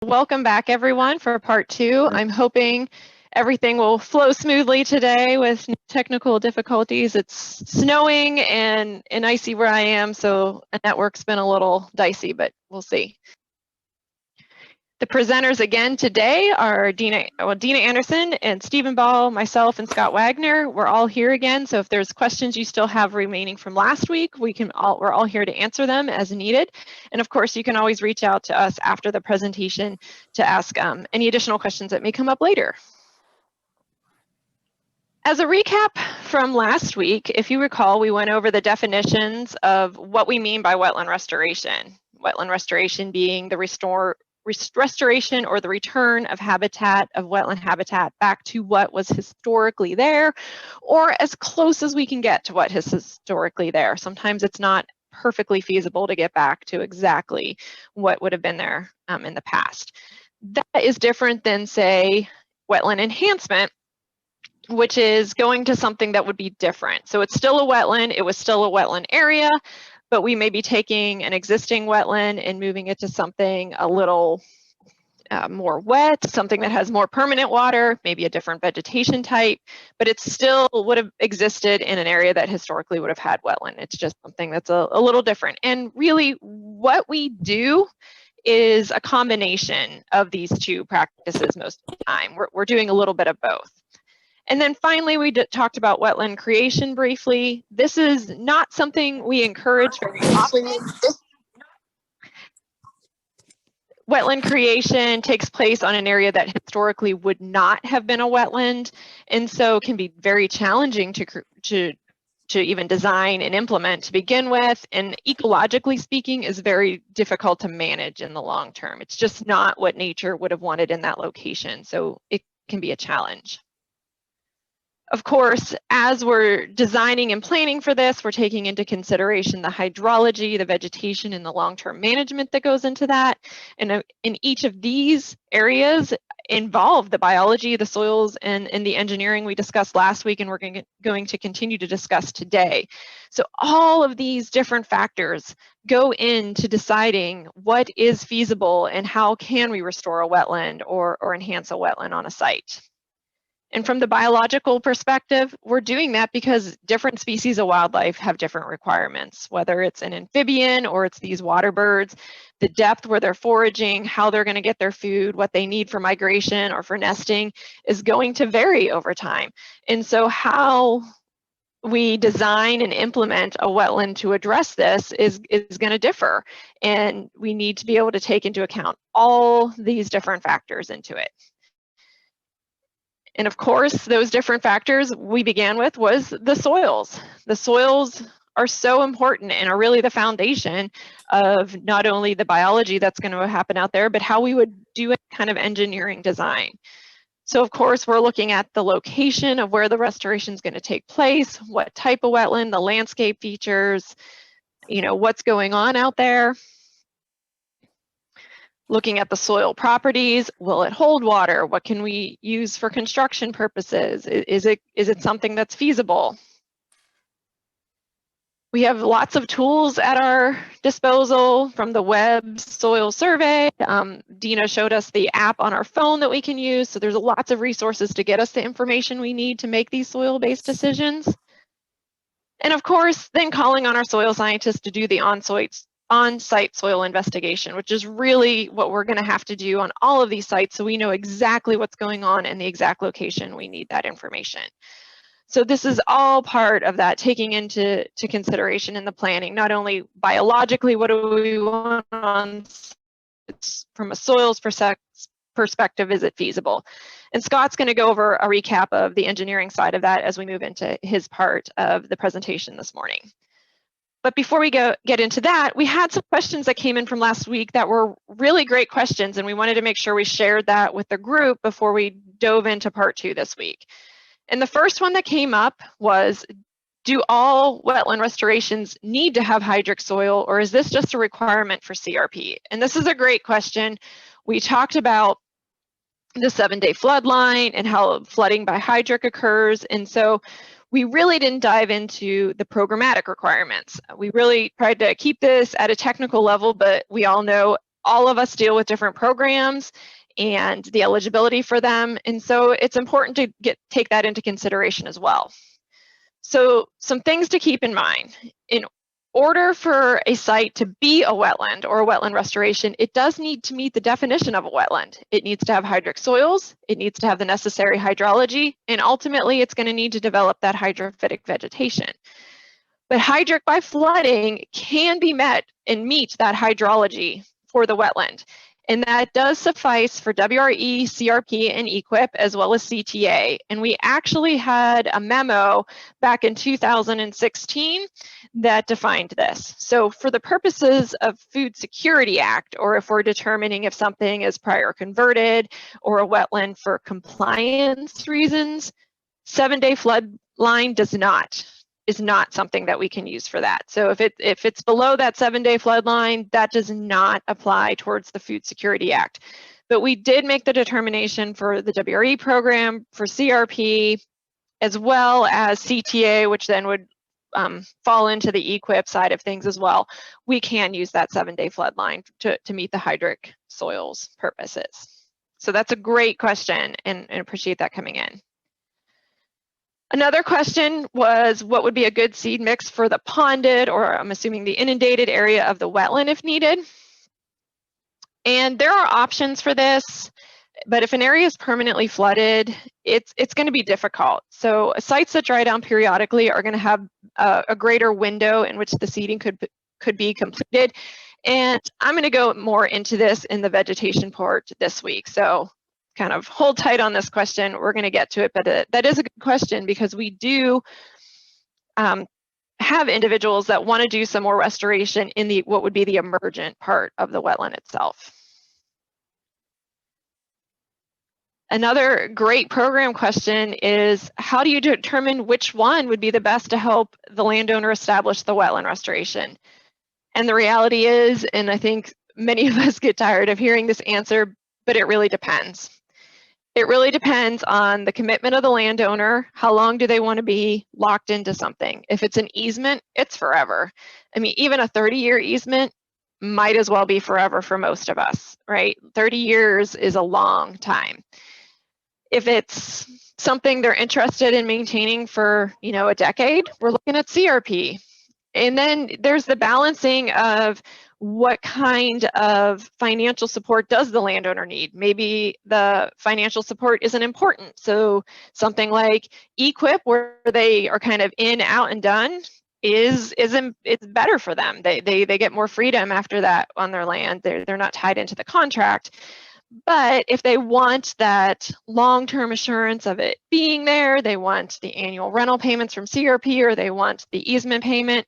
Welcome back, everyone, for part 2. I'm hoping everything will flow smoothly today with no technical difficulties. It's snowing and icy where I am, so the network's been a little dicey, but we'll see. The presenters again today are Dina Anderson and Stephen Ball, myself, and Scott Wagner. We're all here again, so if there's questions you still have remaining from last week, we're all here to answer them as needed. And of course, you can always reach out to us after the presentation to ask any additional questions that may come up later. As a recap from last week, if you recall, we went over the definitions of what we mean by wetland restoration. Wetland restoration being the restoration or the return of wetland habitat back to what was historically there, or as close as we can get to what is historically there. Sometimes it's not perfectly feasible to get back to exactly what would have been there in the past. That is different than, say, wetland enhancement, which is going to something that would be different. So it's still a wetland, it was still a wetland area, but we may be taking an existing wetland and moving it to something a little more wet, something that has more permanent water, maybe a different vegetation type, but it still would have existed in an area that historically would have had wetland. It's just something that's a little different. And really what we do is a combination of these two practices most of the time. We're doing a little bit of both. And then finally, we talked about wetland creation briefly. This is not something we encourage very often. Wetland creation takes place on an area that historically would not have been a wetland, and so can be very challenging to even design and implement to begin with, and ecologically speaking is very difficult to manage in the long term. It's just not what nature would have wanted in that location, so it can be a challenge. Of course, as we're designing and planning for this, we're taking into consideration the hydrology, the vegetation, and the long-term management that goes into that. And in each of these areas involve the biology, the soils, and the engineering we discussed last week, and we're going to continue to discuss today. So all of these different factors go into deciding what is feasible and how can we restore a wetland or enhance a wetland on a site. And from the biological perspective, we're doing that because different species of wildlife have different requirements, whether it's an amphibian or it's these water birds, the depth where they're foraging, how they're going to get their food, what they need for migration or for nesting is going to vary over time. And so how we design and implement a wetland to address this is going to differ. And we need to be able to take into account all these different factors into it. And of course, those different factors we began with was the soils. The soils are so important and are really the foundation of not only the biology that's going to happen out there, but how we would do a kind of engineering design. So of course, we're looking at the location of where the restoration is going to take place, what type of wetland, the landscape features, what's going on out there. Looking at the soil properties, will it hold water? What can we use for construction purposes? Is it something that's feasible? We have lots of tools at our disposal from the web soil survey. Dina showed us the app on our phone that we can use. So there's lots of resources to get us the information we need to make these soil-based decisions. And of course, then calling on our soil scientists to do the on-site soil investigation, which is really what we're going to have to do on all of these sites so we know exactly what's going on in the exact location we need that information. So this is all part of that taking into consideration in the planning, not only biologically, what do we want on, it's from a soils perspective, is it feasible? And Scott's going to go over a recap of the engineering side of that as we move into his part of the presentation this morning. But before we get into that, we had some questions that came in from last week that were really great questions, and we wanted to make sure we shared that with the group before we dove into part 2 this week. And the first one that came up was, do all wetland restorations need to have hydric soil, or is this just a requirement for CRP? And this is a great question. We talked about the 7-day flood line and how flooding by hydric occurs, and so we really didn't dive into the programmatic requirements. We really tried to keep this at a technical level, but we all know all of us deal with different programs and the eligibility for them. And so it's important to take that into consideration as well. So some things to keep in mind. In order for a site to be a wetland or a wetland restoration, it does need to meet the definition of a wetland. It needs to have hydric soils, it needs to have the necessary hydrology, and ultimately it's going to need to develop that hydrophytic vegetation. But hydric by flooding can be met and meet that hydrology for the wetland. And that does suffice for WRE, CRP, and EQIP, as well as CTA. And we actually had a memo back in 2016 that defined this. So for the purposes of Food Security Act, or if we're determining if something is prior converted or a wetland for compliance reasons, 7-day flood line is not something that we can use for that. So if it's below that 7-day flood line, that does not apply towards the Food Security Act. But we did make the determination for the WRE program, for CRP, as well as CTA, which then would fall into the EQIP side of things as well. We can use that 7-day flood line to meet the hydric soils purposes. So that's a great question, and appreciate that coming in. Another question was, what would be a good seed mix for the ponded, or I'm assuming the inundated area of the wetland if needed? And there are options for this, but if an area is permanently flooded, it's going to be difficult. So sites that dry down periodically are going to have a greater window in which the seeding could be completed. And I'm going to go more into this in the vegetation part this week. So kind of hold tight on this question. We're going to get to it, but that is a good question, because we do have individuals that want to do some more restoration in what would be the emergent part of the wetland itself. Another great program question is, how do you determine which one would be the best to help the landowner establish the wetland restoration? And the reality is, and I think many of us get tired of hearing this answer, but it really depends. It really depends on the commitment of the landowner. How long do they want to be locked into something? If it's an easement, it's forever. I mean, even a 30-year easement might as well be forever for most of us, right? 30 years is a long time. If it's something they're interested in maintaining for, a decade, we're looking at CRP. And then there's the balancing of what kind of financial support does the landowner need? Maybe the financial support isn't important. So something like EQIP, where they are kind of in, out, and done, it's better for them. They get more freedom after that on their land. They're not tied into the contract. But if they want that long-term assurance of it being there, they want the annual rental payments from CRP, or they want the easement payment,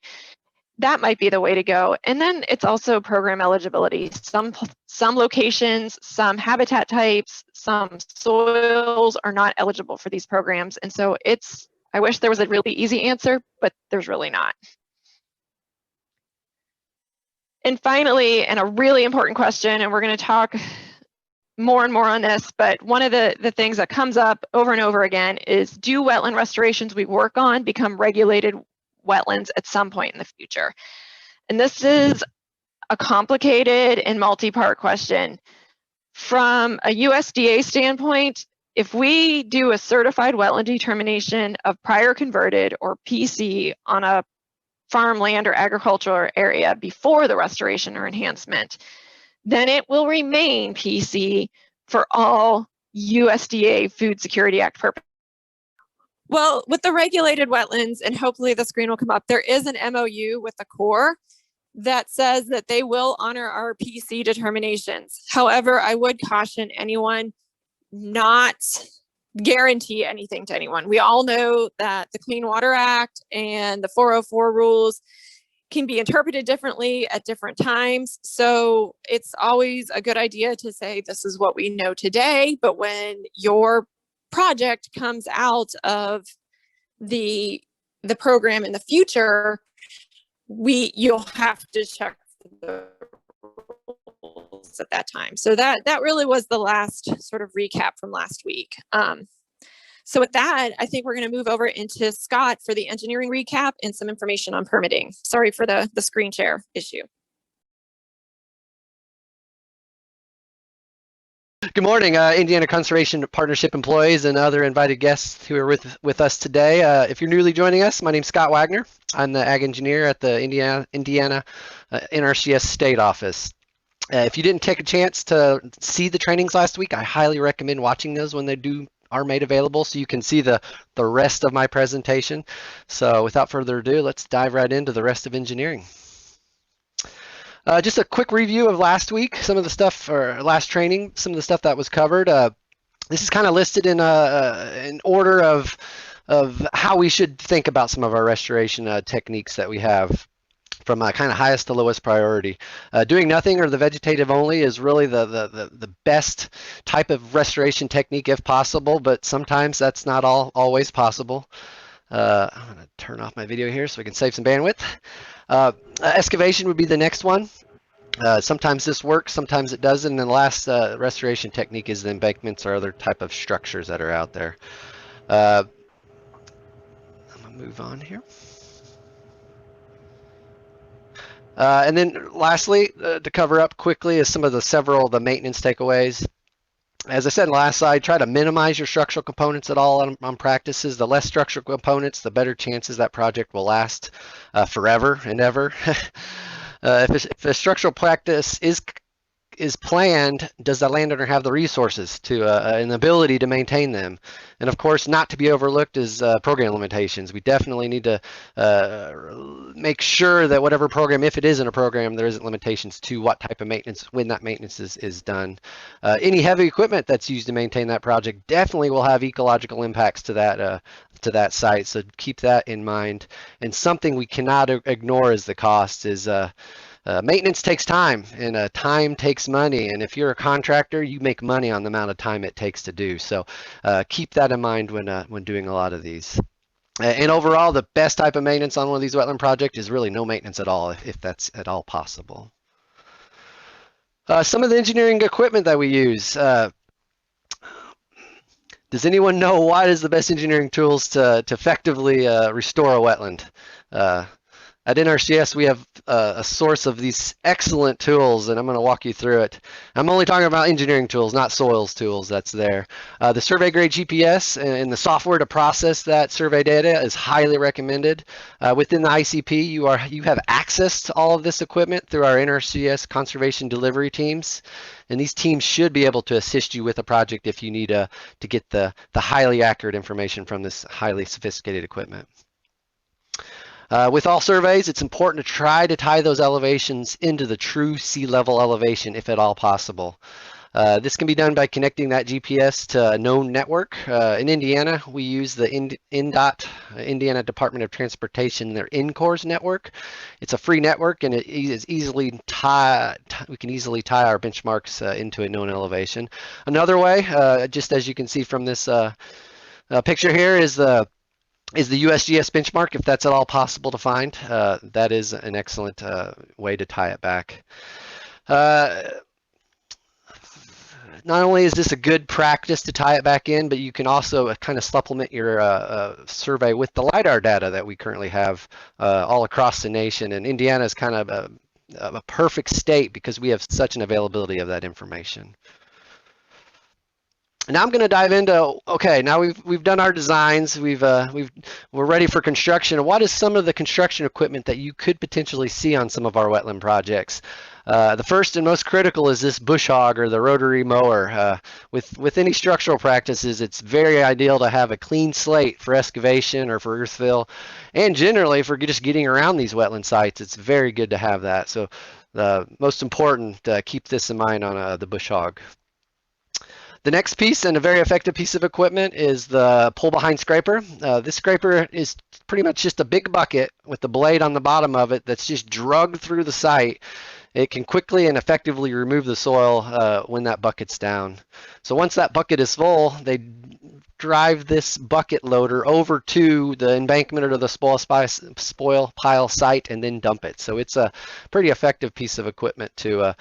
that might be the way to go. And then it's also program eligibility. Some locations, some habitat types, some soils are not eligible for these programs. And so I wish there was a really easy answer, but there's really not. And finally, and a really important question, and we're going to talk more and more on this, but one of the things that comes up over and over again is, do wetland restorations we work on become regulated wetlands at some point in the future? And this is a complicated and multi-part question. From a USDA standpoint, if we do a certified wetland determination of prior converted, or PC, on a farmland or agricultural area before the restoration or enhancement, then it will remain PC for all USDA Food Security Act purposes. Well, with the regulated wetlands, and hopefully the screen will come up, there is an MOU with the Corps that says that they will honor our PC determinations. However, I would caution anyone not guarantee anything to anyone. We all know that the Clean Water Act and the 404 rules can be interpreted differently at different times. So it's always a good idea to say, this is what we know today, but when your project comes out of the program in the future, you'll have to check the rules at that time. So that really was the last sort of recap from last week. So with that, I think we're going to move over into Scott for the engineering recap and some information on permitting. Sorry for the screen share issue. Good morning, Indiana Conservation Partnership employees and other invited guests who are with us today. If you're newly joining us, my name's Scott Wagner. I'm the Ag Engineer at the Indiana NRCS State Office. If you didn't take a chance to see the trainings last week, I highly recommend watching those when they are made available so you can see the rest of my presentation. So without further ado, let's dive right into the rest of engineering. Just a quick review of last week, some of the stuff, or last training, some of the stuff that was covered. This is kind of listed in an order of how we should think about some of our restoration techniques that we have, from kind of highest to lowest priority. Doing nothing or the vegetative only is really the best type of restoration technique if possible, but sometimes that's not always possible. I'm going to turn off my video here so we can save some bandwidth. Excavation would be the next one. Sometimes this works, sometimes it doesn't. And then the last restoration technique is the embankments or other type of structures that are out there. I'm going to move on here. And then lastly, to cover up quickly, is some of the maintenance takeaways. As I said in the last slide, try to minimize your structural components at all on practices. The less structural components, the better chances that project will last forever and ever. If a structural practice is planned, does the landowner have the resources to and the ability to maintain them? And of course, not to be overlooked is program limitations. We definitely need to make sure that whatever program, if it isn't a program, there isn't limitations to what type of maintenance, when that maintenance is done. Any heavy equipment that's used to maintain that project definitely will have ecological impacts to that site, so keep that in mind. And something we cannot ignore is the cost. Maintenance takes time, and time takes money. And if you're a contractor, you make money on the amount of time it takes to do. So keep that in mind when doing a lot of these. And overall, the best type of maintenance on one of these wetland projects is really no maintenance at all, if that's at all possible. Some of the engineering equipment that we use. Does anyone know what is the best engineering tools to effectively restore a wetland? At NRCS, we have a source of these excellent tools, and I'm going to walk you through it. I'm only talking about engineering tools, not soils tools that's there. The survey grade GPS and the software to process that survey data is highly recommended. Within the ICP, you have access to all of this equipment through our NRCS conservation delivery teams. And these teams should be able to assist you with a project if you need to get the highly accurate information from this highly sophisticated equipment. With all surveys, it's important to try to tie those elevations into the true sea level elevation if at all possible. This can be done by connecting that GPS to a known network. In Indiana, we use the INDOT, Indiana Department of Transportation, their INCORS network. It's a free network, and it is easily we can easily tie our benchmarks into a known elevation. Another way, just as you can see from this picture here, is the USGS benchmark, if that's at all possible to find. That is an excellent way to tie it back. Not only is this a good practice to tie it back in, but you can also kind of supplement your survey with the LiDAR data that we currently have all across the nation. And Indiana is kind of a perfect state because we have such an availability of that information. Now I'm going to dive into, okay, now we've done our designs, we're ready for construction. What is some of the construction equipment that you could potentially see on some of our wetland projects? The first and most critical is this bush hog, or the rotary mower. With any structural practices, it's very ideal to have a clean slate for excavation or for earthfill, and generally for just getting around these wetland sites. It's very good to have that. So the most important, keep this in mind on the bush hog. The next piece, and a very effective piece of equipment, is the pull-behind scraper. This scraper is pretty much just a big bucket with the blade on the bottom of it that's just drugged through the site. It can quickly and effectively remove the soil when that bucket's down. So once that bucket is full, they drive this bucket loader over to the embankment or the spoil pile site and then dump it. So it's a pretty effective piece of equipment to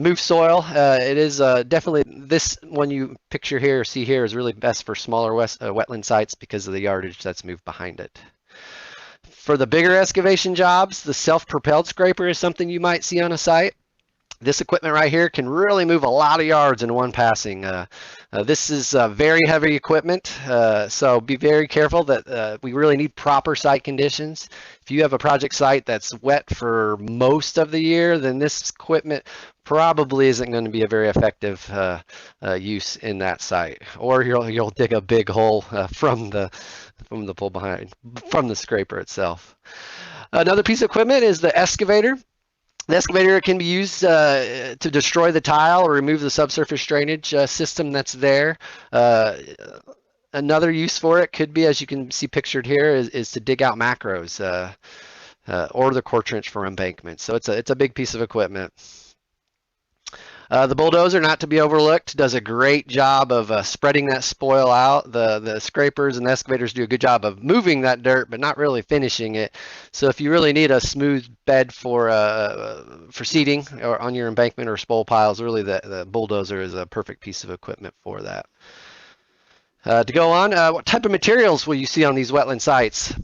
move soil. It is definitely, this one you picture here, see here, is really best for smaller wetland sites because of the yardage that's moved behind it. For the bigger excavation jobs, the self-propelled scraper is something you might see on a site. This equipment right here can really move a lot of yards in one passing. This is very heavy equipment, so be very careful that we really need proper site conditions. If you have a project site that's wet for most of the year, then this equipment probably isn't going to be a very effective use in that site, or you'll dig a big hole from the pull behind, from the scraper itself. Another piece of equipment is the excavator. The excavator can be used to destroy the tile or remove the subsurface drainage system that's there. Another use for it could be, as you can see pictured here, is to dig out macros or the core trench for embankment. So it's a big piece of equipment. The bulldozer, not to be overlooked, does a great job of spreading that spoil out. The scrapers and the excavators do a good job of moving that dirt, but not really finishing it. So if you really need a smooth bed for seeding or on your embankment or spoil piles, really the bulldozer is a perfect piece of equipment for that. To go on, what type of materials will you see on these wetland sites?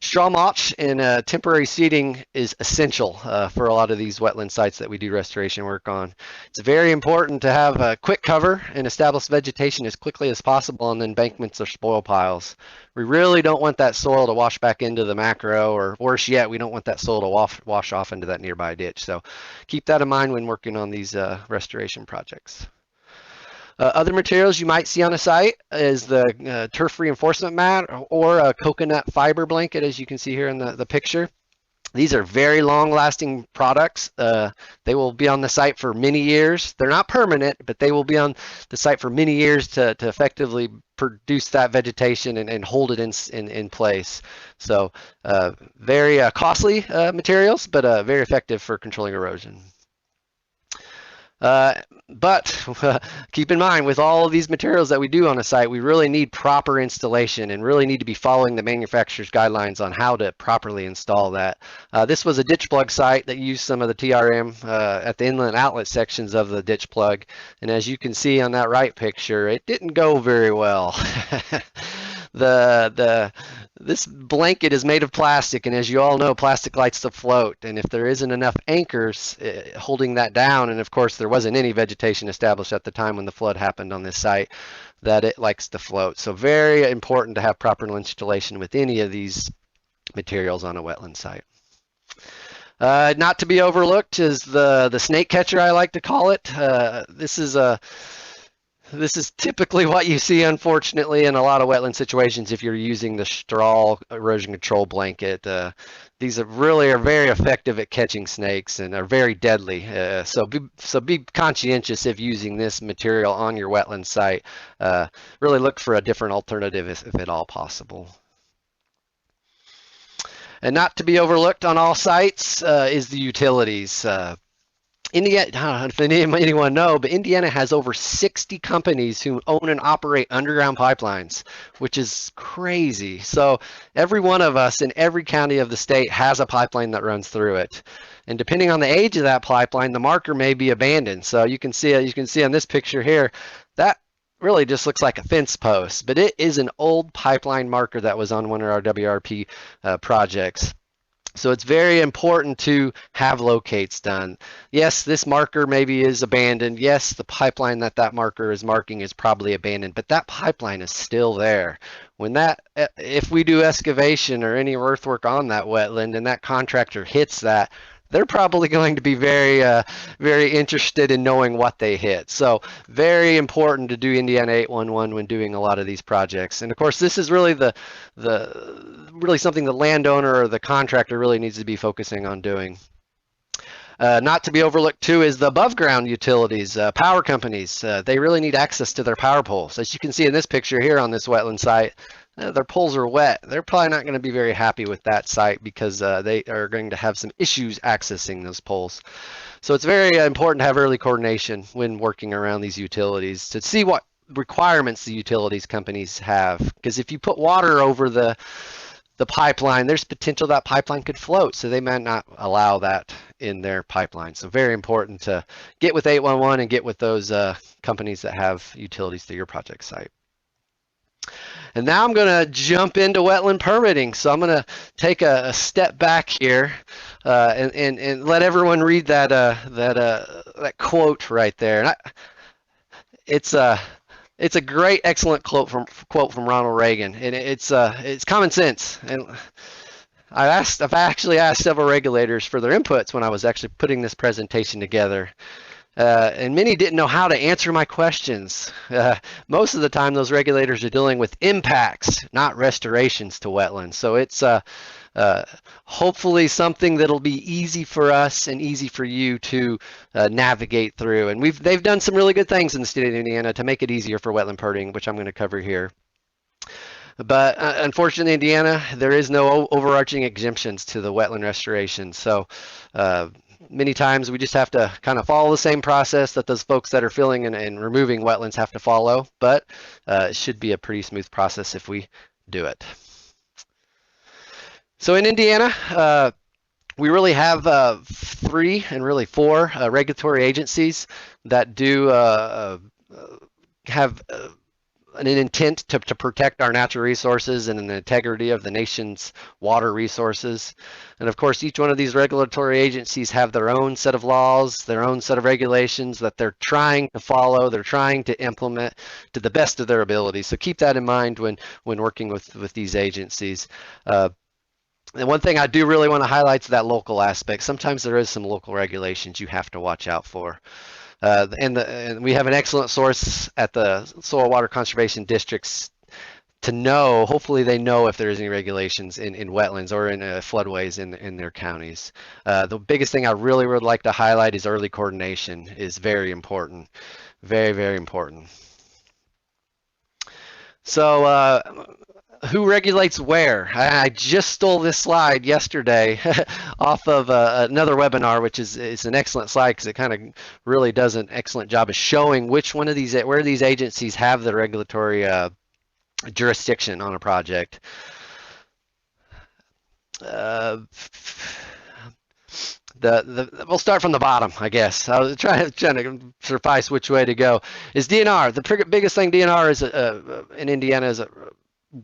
Straw mulch and temporary seeding is essential for a lot of these wetland sites that we do restoration work on. It's very important to have a quick cover and establish vegetation as quickly as possible on the embankments or spoil piles. We really don't want that soil to wash back into the macro, or worse yet, we don't want that soil to wash off into that nearby ditch. So keep that in mind when working on these restoration projects. Other materials you might see on a site is the turf reinforcement mat or a coconut fiber blanket, as you can see here in the picture. These are very long-lasting products. They will be on the site for many years. They're not permanent, but they will be on the site for many years to effectively produce that vegetation and hold it in place. So very costly materials, but very effective for controlling erosion. But keep in mind, with all of these materials that we do on a site, we really need proper installation and really need to be following the manufacturer's guidelines on how to properly install that. This was a ditch plug site that used some of the TRM at the inlet outlet sections of the ditch plug. And as you can see on that right picture, it didn't go very well. This blanket is made of plastic, and as you all know, plastic likes to float, and if there isn't enough anchors holding that down, and of course there wasn't any vegetation established at the time when the flood happened on this site, that it likes to float. So very important to have proper installation with any of these materials on a wetland site. Not to be overlooked is the snake catcher, I like to call it. This is typically what you see, unfortunately, in a lot of wetland situations if you're using the straw erosion control blanket. These really are very effective at catching snakes and are very deadly. So be conscientious if using this material on your wetland site. Really look for a different alternative if at all possible. And not to be overlooked on all sites is the utilities. Indiana, I don't know if anyone know, but Indiana has over 60 companies who own and operate underground pipelines, which is crazy. So every one of us in every county of the state has a pipeline that runs through it. And depending on the age of that pipeline, the marker may be abandoned. So you can see on this picture here, that really just looks like a fence post, but it is an old pipeline marker that was on one of our WRP projects. So it's very important to have locates done. Yes, this marker maybe is abandoned. Yes, the pipeline that marker is marking is probably abandoned, but that pipeline is still there. If we do excavation or any earthwork on that wetland and that contractor hits that, they're probably going to be very interested in knowing what they hit. So very important to do Indiana 811 when doing a lot of these projects. And of course, this is really really something the landowner or the contractor really needs to be focusing on doing. Not to be overlooked too is the above ground utilities, power companies. They really need access to their power poles. As you can see in this picture here on this wetland site, their poles are wet. They're probably not going to be very happy with that site because they are going to have some issues accessing those poles. So it's very important to have early coordination when working around these utilities to see what requirements the utilities companies have. Because if you put water over the pipeline, there's potential that pipeline could float, so they might not allow that in their pipeline. So very important to get with 811 and get with those companies that have utilities to your project site. And now I'm going to jump into wetland permitting. So I'm going to take a step back here and let everyone read that quote right there. And it's a great, excellent quote from Ronald Reagan, and it's common sense. And I've actually asked several regulators for their inputs when I was actually putting this presentation together. And many didn't know how to answer my questions. Most of the time, those regulators are dealing with impacts, not restorations to wetlands. So it's hopefully something that'll be easy for us and easy for you to navigate through. And they've done some really good things in the state of Indiana to make it easier for wetland permitting, which I'm going to cover here. But unfortunately, in Indiana, there is no overarching exemptions to the wetland restoration. So many times we just have to kind of follow the same process that those folks that are filling and removing wetlands have to follow, but it should be a pretty smooth process if we do it. So in Indiana, we really have 3 and really 4 regulatory agencies that do have an intent to protect our natural resources and the integrity of the nation's water resources. And of course, each one of these regulatory agencies have their own set of laws, their own set of regulations that they're trying to follow, they're trying to implement to the best of their ability. So keep that in mind when working with these agencies. And one thing I do really want to highlight is that local aspect. Sometimes there is some local regulations you have to watch out for. And we have an excellent source at the Soil Water Conservation Districts to know, hopefully they know if there is any regulations in wetlands or in floodways in their counties. The biggest thing I really would like to highlight is early coordination is very important. Very, very important. So who regulates where? I just stole this slide yesterday off of another webinar, which is an excellent slide because it kind of really does an excellent job of showing which one of these, where these agencies have the regulatory jurisdiction on a project. We'll start from the bottom, I guess. I was trying to suffice which way to go. Is DNR. The biggest thing DNR is in Indiana is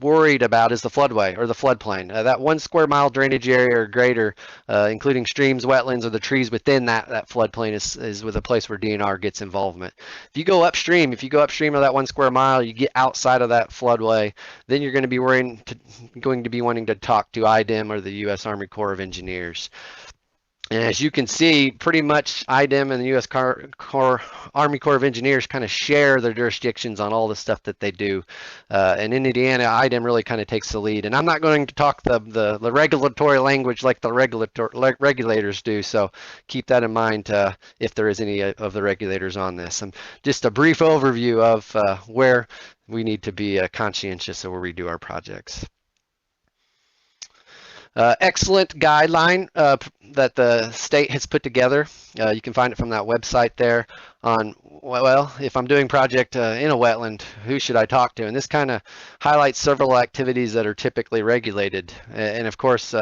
worried about is the floodway or the floodplain. That 1 square mile drainage area or greater, including streams, wetlands, or the trees within that floodplain is with a place where DNR gets involvement. If you go upstream of that 1 square mile, you get outside of that floodway, then you're going to be wanting to talk to IDEM or the U.S. Army Corps of Engineers. And as you can see, pretty much IDEM and the U.S. Army Corps of Engineers kind of share their jurisdictions on all the stuff that they do. And in Indiana, IDEM really kind of takes the lead. And I'm not going to talk the regulatory language like the regulators do, so keep that in mind if there is any of the regulators on this. Just a brief overview of where we need to be conscientious of where we do our projects. Excellent guideline that the state has put together. You can find it from that website there on, well, if I'm doing project in a wetland, who should I talk to? And this kind of highlights several activities that are typically regulated. And of course,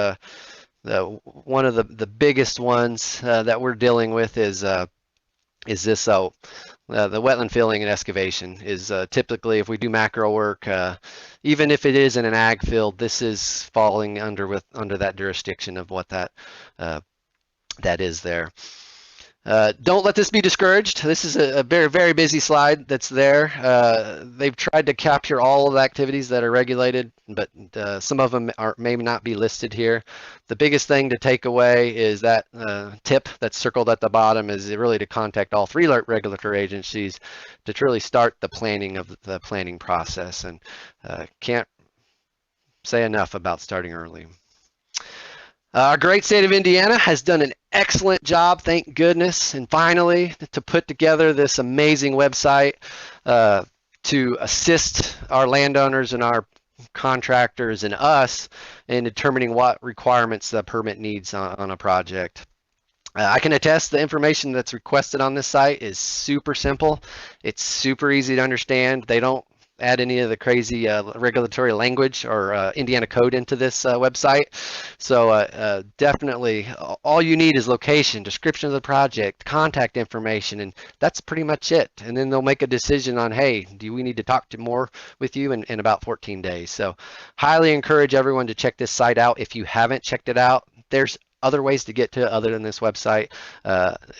one of the biggest ones that we're dealing with is this. The wetland filling and excavation is typically, if we do macro work, even if it is in an ag field, this is falling under that jurisdiction of what that is there. Don't let this be discouraged. This is a very, very busy slide that's there. They've tried to capture all of the activities that are regulated, but some of them may not be listed here. The biggest thing to take away is that tip that's circled at the bottom is really to contact all 3 regulatory agencies to truly start the planning process. And can't say enough about starting early. Our great state of Indiana has done an excellent job, thank goodness, and finally to put together this amazing website to assist our landowners and our contractors and us in determining what requirements the permit needs on a project. I can attest the information that's requested on this site is super simple. It's super easy to understand. add any of the crazy regulatory language or Indiana code into this website. So definitely all you need is location, description of the project, contact information, and that's pretty much it. And then they'll make a decision on, hey, do we need to talk to more with you in about 14 days. So highly encourage everyone to check this site out. If you haven't checked it out, there's other ways to get to it other than this website.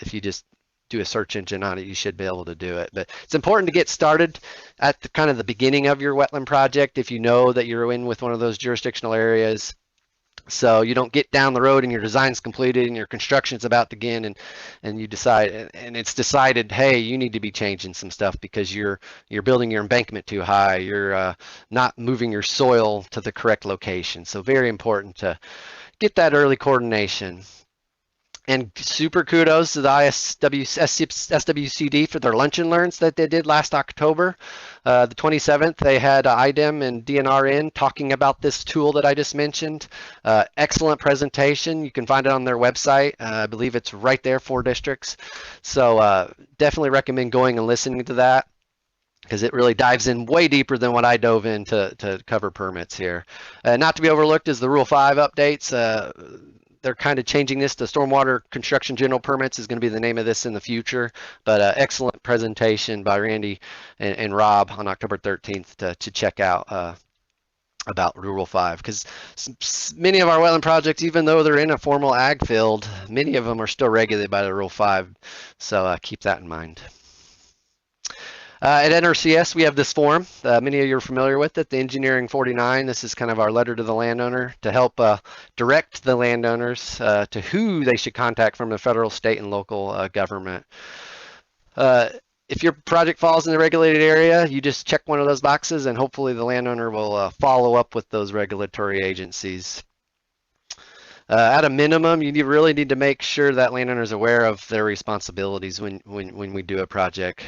If you just do a search engine on it, you should be able to do it. But it's important to get started at the kind of the beginning of your wetland project if you know that you're in with one of those jurisdictional areas, so you don't get down the road and your design's completed and your construction's about to begin and you decide, and it's decided, hey, you need to be changing some stuff because you're building your embankment too high, you're not moving your soil to the correct location. So very important to get that early coordination. And super kudos to the SWCD for their lunch and learns that they did last October. The 27th, they had IDEM and DNR in talking about this tool that I just mentioned. Excellent presentation. You can find it on their website. I believe it's right there for districts. So definitely recommend going and listening to that, because it really dives in way deeper than what I dove in to cover permits here. Not to be overlooked is the Rule 5 updates. They're kind of changing this to stormwater construction general permits is going to be the name of this in the future, but excellent presentation by Randy and Rob on October 13th to check out about Rule 5, because many of our wetland projects, even though they're in a formal ag field, many of them are still regulated by the Rule 5, so keep that in mind. At NRCS, we have this form. Many of you are familiar with it, the Engineering 49. This is kind of our letter to the landowner to help direct the landowners to who they should contact from the federal, state, and local government. If your project falls in the regulated area, you just check one of those boxes and hopefully the landowner will follow up with those regulatory agencies. At a minimum, you really need to make sure that landowner is aware of their responsibilities when we do a project.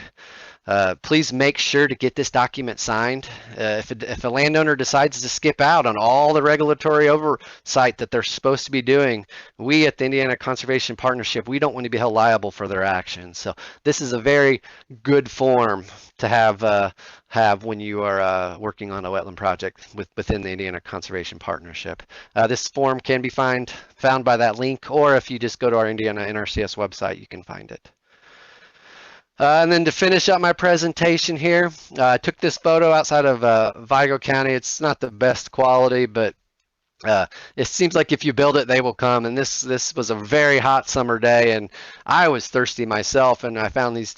Please make sure to get this document signed. If a landowner decides to skip out on all the regulatory oversight that they're supposed to be doing, we at the Indiana Conservation Partnership, we don't want to be held liable for their actions. So this is a very good form to have when you are working on a wetland project within the Indiana Conservation Partnership. This form can be found by that link, or if you just go to our Indiana NRCS website, you can find it. And then to finish up my presentation here, I took this photo outside of Vigo County. It's not the best quality, but it seems like if you build it, they will come. And this was a very hot summer day, and I was thirsty myself, and I found these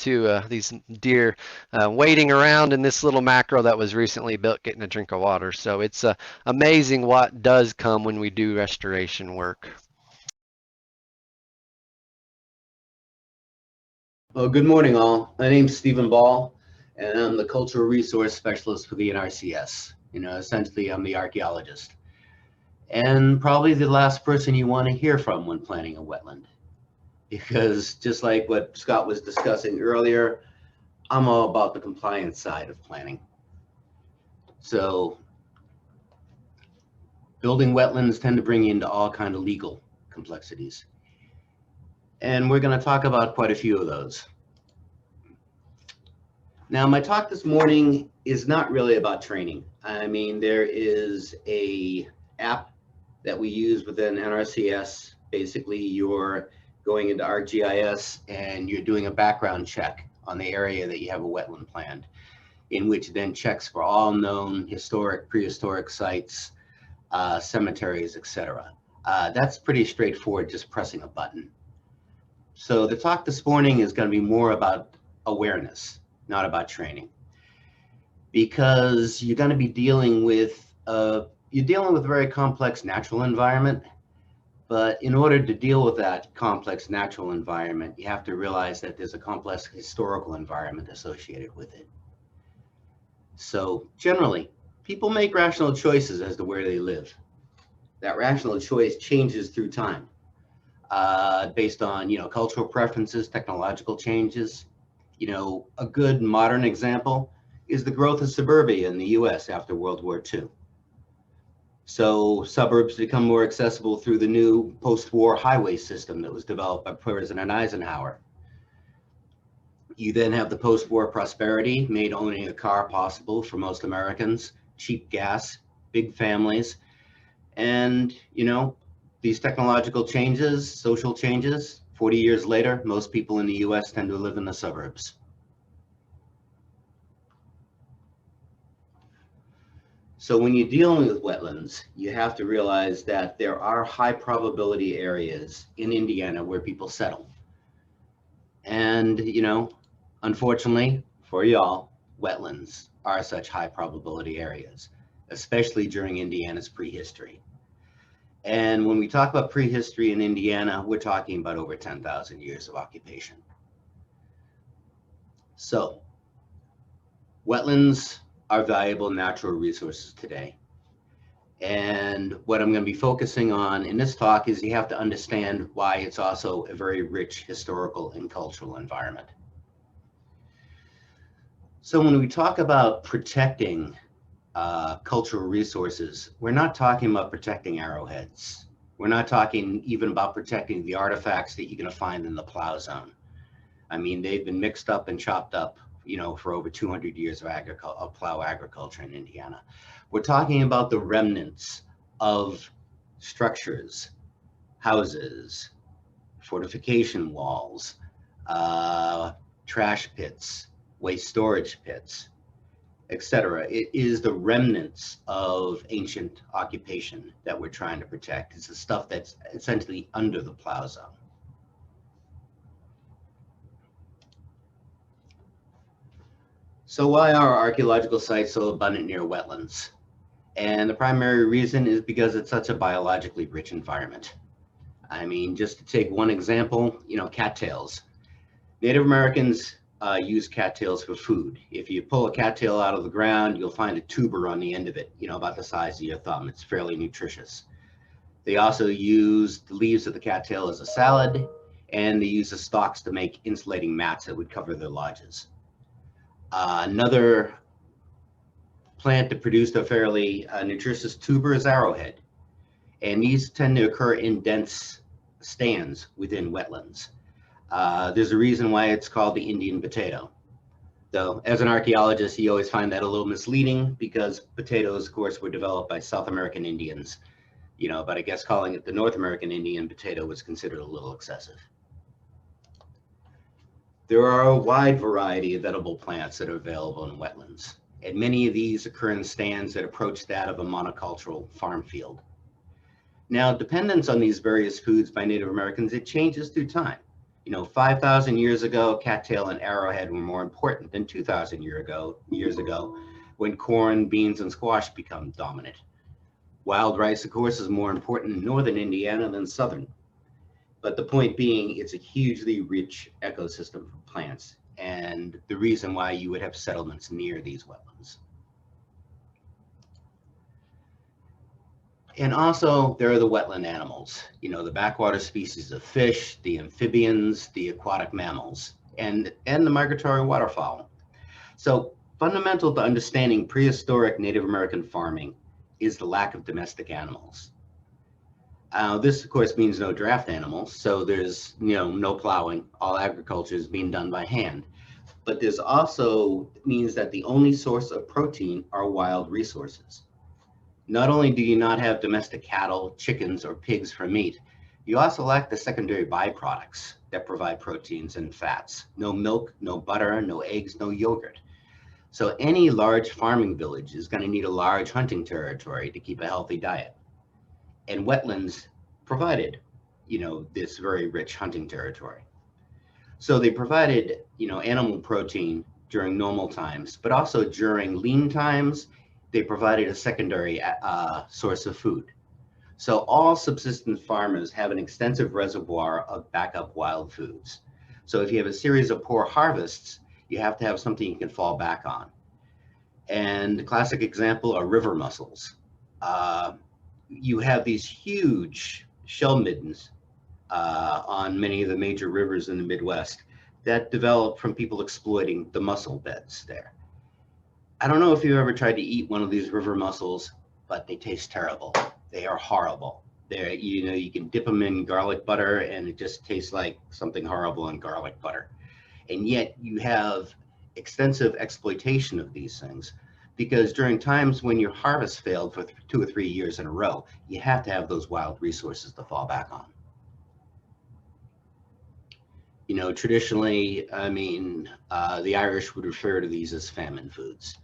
deer waiting around in this little macro that was recently built, getting a drink of water. So it's amazing what does come when we do restoration work. Well, good morning, all. My name's Stephen Ball, and I'm the Cultural Resource Specialist for the NRCS. Essentially, I'm the archaeologist. And probably the last person you want to hear from when planning a wetland. Because just like what Scott was discussing earlier, I'm all about the compliance side of planning. So, building wetlands tend to bring you into all kinds of legal complexities. And we're going to talk about quite a few of those. Now, my talk this morning is not really about training. I mean, there is an app that we use within NRCS. Basically, you're going into ArcGIS and you're doing a background check on the area that you have a wetland planned, in which then checks for all known historic, prehistoric sites, cemeteries, etc. That's pretty straightforward, just pressing a button. So the talk this morning is going to be more about awareness, not about training, because you're going to be dealing with a very complex natural environment. But in order to deal with that complex natural environment, you have to realize that there's a complex historical environment associated with it. So generally, people make rational choices as to where they live. That rational choice changes through time. Based on cultural preferences, technological changes. A good modern example is the growth of suburbia in the US after World War II. So suburbs become more accessible through the new post-war highway system that was developed by President Eisenhower. You then have the post-war prosperity, made owning a car possible for most Americans, cheap gas, big families, and these technological changes, social changes, 40 years later, most people in the US tend to live in the suburbs. So when you're dealing with wetlands, you have to realize that there are high probability areas in Indiana where people settle. And, unfortunately for y'all, wetlands are such high probability areas, especially during Indiana's prehistory. And when we talk about prehistory in Indiana, we're talking about over 10,000 years of occupation. So, wetlands are valuable natural resources today. And what I'm going to be focusing on in this talk is you have to understand why it's also a very rich historical and cultural environment. So when we talk about protecting cultural resources, we're not talking about protecting arrowheads. We're not talking even about protecting the artifacts that you're going to find in the plow zone. I mean, they've been mixed up and chopped up, for over 200 years of plow agriculture in Indiana. We're talking about the remnants of structures, houses, fortification walls, trash pits, waste storage pits, etc. It is the remnants of ancient occupation that we're trying to protect. It's the stuff that's essentially under the plow zone. So why are archaeological sites so abundant near wetlands? And the primary reason is because it's such a biologically rich environment. I mean, just to take one example, cattails. Native Americans use cattails for food. If you pull a cattail out of the ground, you'll find a tuber on the end of it, about the size of your thumb. It's fairly nutritious. They also use the leaves of the cattail as a salad, and they use the stalks to make insulating mats that would cover their lodges. Another plant that produced a fairly nutritious tuber is arrowhead. And these tend to occur in dense stands within wetlands. There's a reason why it's called the Indian potato. Though, as an archaeologist, you always find that a little misleading because potatoes, of course, were developed by South American Indians, but I guess calling it the North American Indian potato was considered a little excessive. There are a wide variety of edible plants that are available in wetlands, and many of these occur in stands that approach that of a monocultural farm field. Now, dependence on these various foods by Native Americans, it changes through time. 5,000 years ago, cattail and arrowhead were more important than 2,000 years ago, when corn, beans, and squash become dominant. Wild rice, of course, is more important in northern Indiana than southern. But the point being, it's a hugely rich ecosystem for plants, and the reason why you would have settlements near these wetlands. And also, there are the wetland animals, the backwater species of fish, the amphibians, the aquatic mammals, and the migratory waterfowl. So fundamental to understanding prehistoric Native American farming is the lack of domestic animals. This, of course, means no draft animals, so there's no plowing. All agriculture is being done by hand. But this also means that the only source of protein are wild resources. Not only do you not have domestic cattle, chickens, or pigs for meat, you also lack the secondary byproducts that provide proteins and fats. No milk, no butter, no eggs, no yogurt. So any large farming village is going to need a large hunting territory to keep a healthy diet. And wetlands provided, this very rich hunting territory. So they provided, animal protein during normal times, but also during lean times, they provided a secondary source of food. So all subsistence farmers have an extensive reservoir of backup wild foods. So if you have a series of poor harvests, you have to have something you can fall back on. And the classic example are river mussels. You have these huge shell middens on many of the major rivers in the Midwest that develop from people exploiting the mussel beds there. I don't know if you've ever tried to eat one of these river mussels, but they taste terrible. They are horrible. They're, you can dip them in garlic butter and it just tastes like something horrible in garlic butter. And yet you have extensive exploitation of these things, because during times when your harvest failed for 2 or 3 years in a row, you have to have those wild resources to fall back on. You know, traditionally, I mean, the Irish would refer to these as famine foods.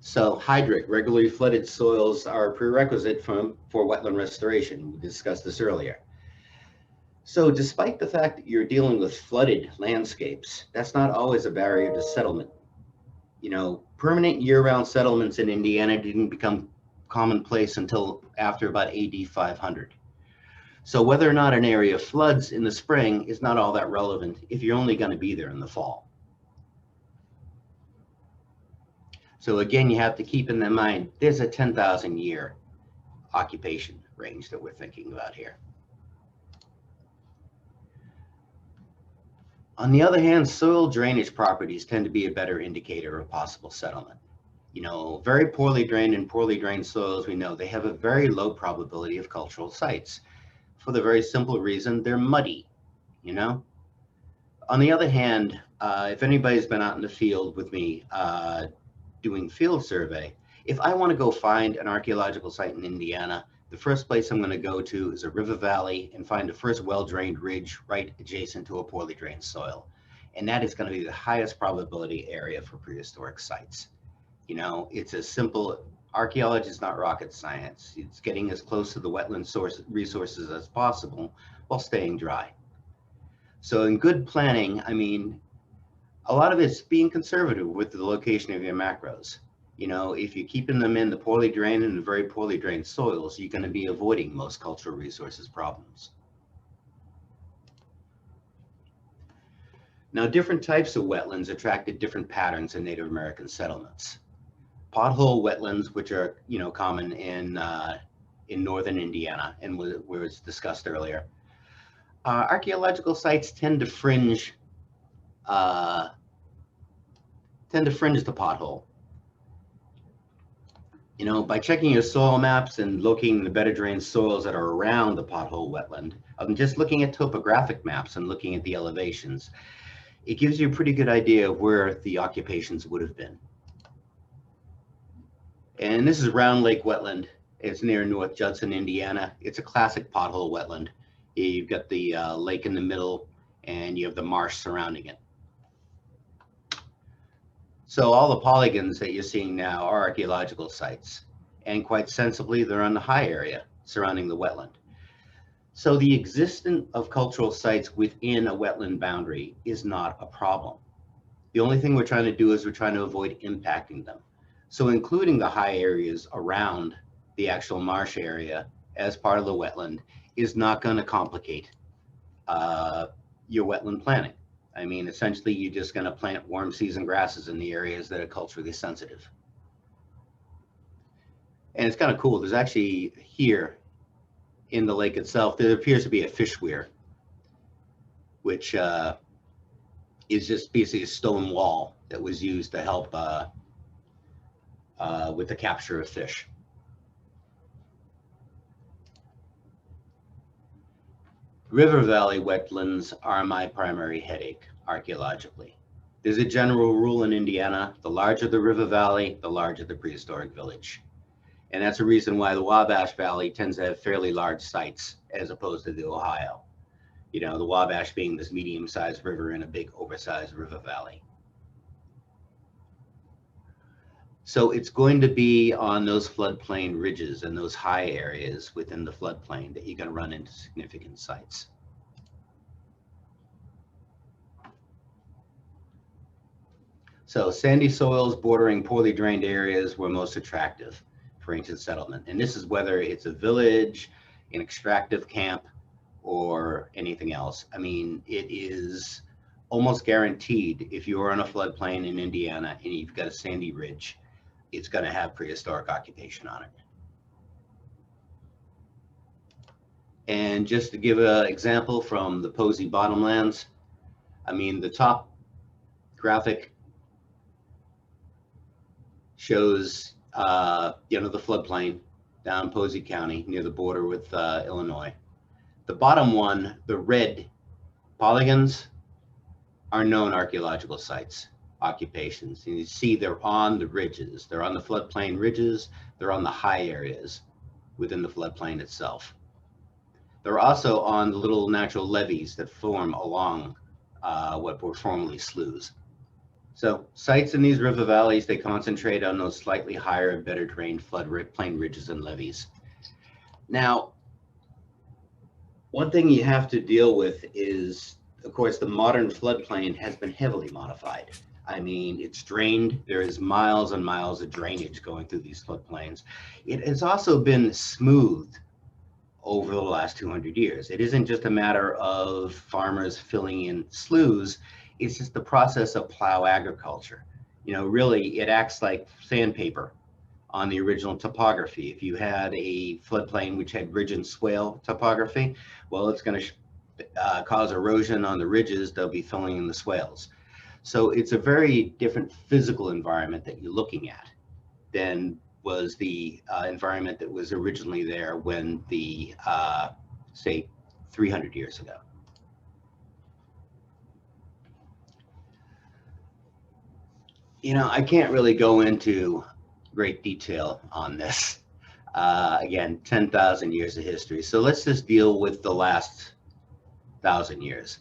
So hydric, regularly flooded soils are a prerequisite for wetland restoration. We discussed this earlier. So despite the fact that you're dealing with flooded landscapes, that's not always a barrier to settlement. You know, permanent year-round settlements in Indiana didn't become commonplace until after about AD 500. So whether or not an area floods in the spring is not all that relevant if you're only going to be there in the fall. So again, you have to keep in mind, there's a 10,000 year occupation range that we're thinking about here. On the other hand, soil drainage properties tend to be a better indicator of possible settlement. You know, very poorly drained and poorly drained soils, we know they have a very low probability of cultural sites for the very simple reason they're muddy, you know? On the other hand, if anybody's been out in the field with me doing field survey, if I want to go find an archaeological site in Indiana, the first place I'm going to go to is a river valley and find the first well-drained ridge right adjacent to a poorly drained soil. And that is going to be the highest probability area for prehistoric sites. You know, it's as simple, archaeology is not rocket science. It's getting as close to the wetland resources as possible while staying dry. So in good planning, I mean, a lot of it's being conservative with the location of your macros. You know, if you're keeping them in the poorly drained and the very poorly drained soils, you're going to be avoiding most cultural resources problems. Now, different types of wetlands attracted different patterns in Native American settlements. Pothole wetlands, which are, you know, common in northern Indiana and was discussed earlier. Archaeological sites tend to fringe the pothole. You know, by checking your soil maps and locating the better drained soils that are around the pothole wetland, I'm just looking at topographic maps and looking at the elevations, it gives you a pretty good idea of where the occupations would have been. And this is Round Lake Wetland. It's near North Judson, Indiana. It's a classic pothole wetland. You've got the lake in the middle and you have the marsh surrounding it. So all the polygons that you're seeing now are archaeological sites, and quite sensibly, they're on the high area surrounding the wetland. So the existence of cultural sites within a wetland boundary is not a problem. The only thing we're trying to do is we're trying to avoid impacting them. So including the high areas around the actual marsh area as part of the wetland is not going to complicate your wetland planning. I mean, essentially, you're just going to plant warm season grasses in the areas that are culturally sensitive. And it's kind of cool. There's actually here in the lake itself, there appears to be a fish weir, which is just basically a stone wall that was used to help with the capture of fish. River valley wetlands are my primary headache archaeologically. There's a general rule in Indiana: the larger the river valley, the larger the prehistoric village. And that's a reason why the Wabash Valley tends to have fairly large sites as opposed to the Ohio. You know, the Wabash being this medium-sized river in a big oversized river valley. So it's going to be on those floodplain ridges and those high areas within the floodplain that you're going to run into significant sites. So sandy soils bordering poorly drained areas were most attractive for ancient settlement. And this is whether it's a village, an extractive camp, or anything else. I mean, it is almost guaranteed if you're on a floodplain in Indiana and you've got a sandy ridge, it's going to have prehistoric occupation on it. And just to give an example from the Posey Bottomlands, I mean, the top graphic shows, you know, the floodplain down Posey County near the border with Illinois. The bottom one, the red, Polygons are known archaeological sites, occupations. And you see they're on the ridges. They're on the floodplain ridges. They're on the high areas within the floodplain itself. They're also on the little natural levees that form along what were formerly sloughs. So sites in these river valleys, they concentrate on those slightly higher, better drained floodplain ridges and levees. Now, one thing you have to deal with is, of course, the modern floodplain has been heavily modified. I mean, it's drained. There is miles and miles of drainage going through these floodplains. It has also been smoothed over the last 200 years. It isn't just a matter of farmers filling in sloughs. It's just the process of plow agriculture. You know, really, it acts like sandpaper on the original topography. If you had a floodplain which had ridge and swale topography, well, it's going to cause erosion on the ridges. They'll be filling in the swales. So it's a very different physical environment that you're looking at than was the environment that was originally there when the, say, 300 years ago. You know, I can't really go into great detail on this. Again, 10,000 years of history. So let's just deal with the last 1,000 years.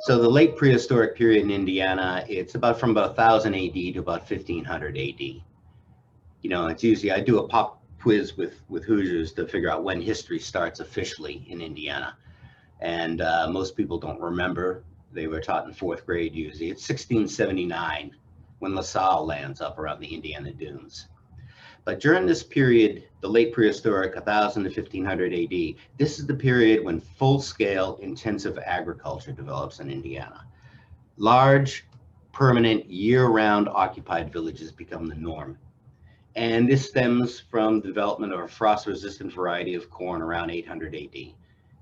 So the late prehistoric period in Indiana, it's about from about 1000 AD to about 1500 AD. You know, it's usually, I do a pop quiz with Hoosiers to figure out when history starts officially in Indiana. And most people don't remember. They were taught in 4th grade usually. It's 1679 when LaSalle lands up around the Indiana Dunes. But during this period, the late prehistoric, 1000 to 1500 AD, this is the period when full-scale intensive agriculture develops in Indiana. Large, permanent, year-round occupied villages become the norm. And this stems from the development of a frost-resistant variety of corn around 800 AD.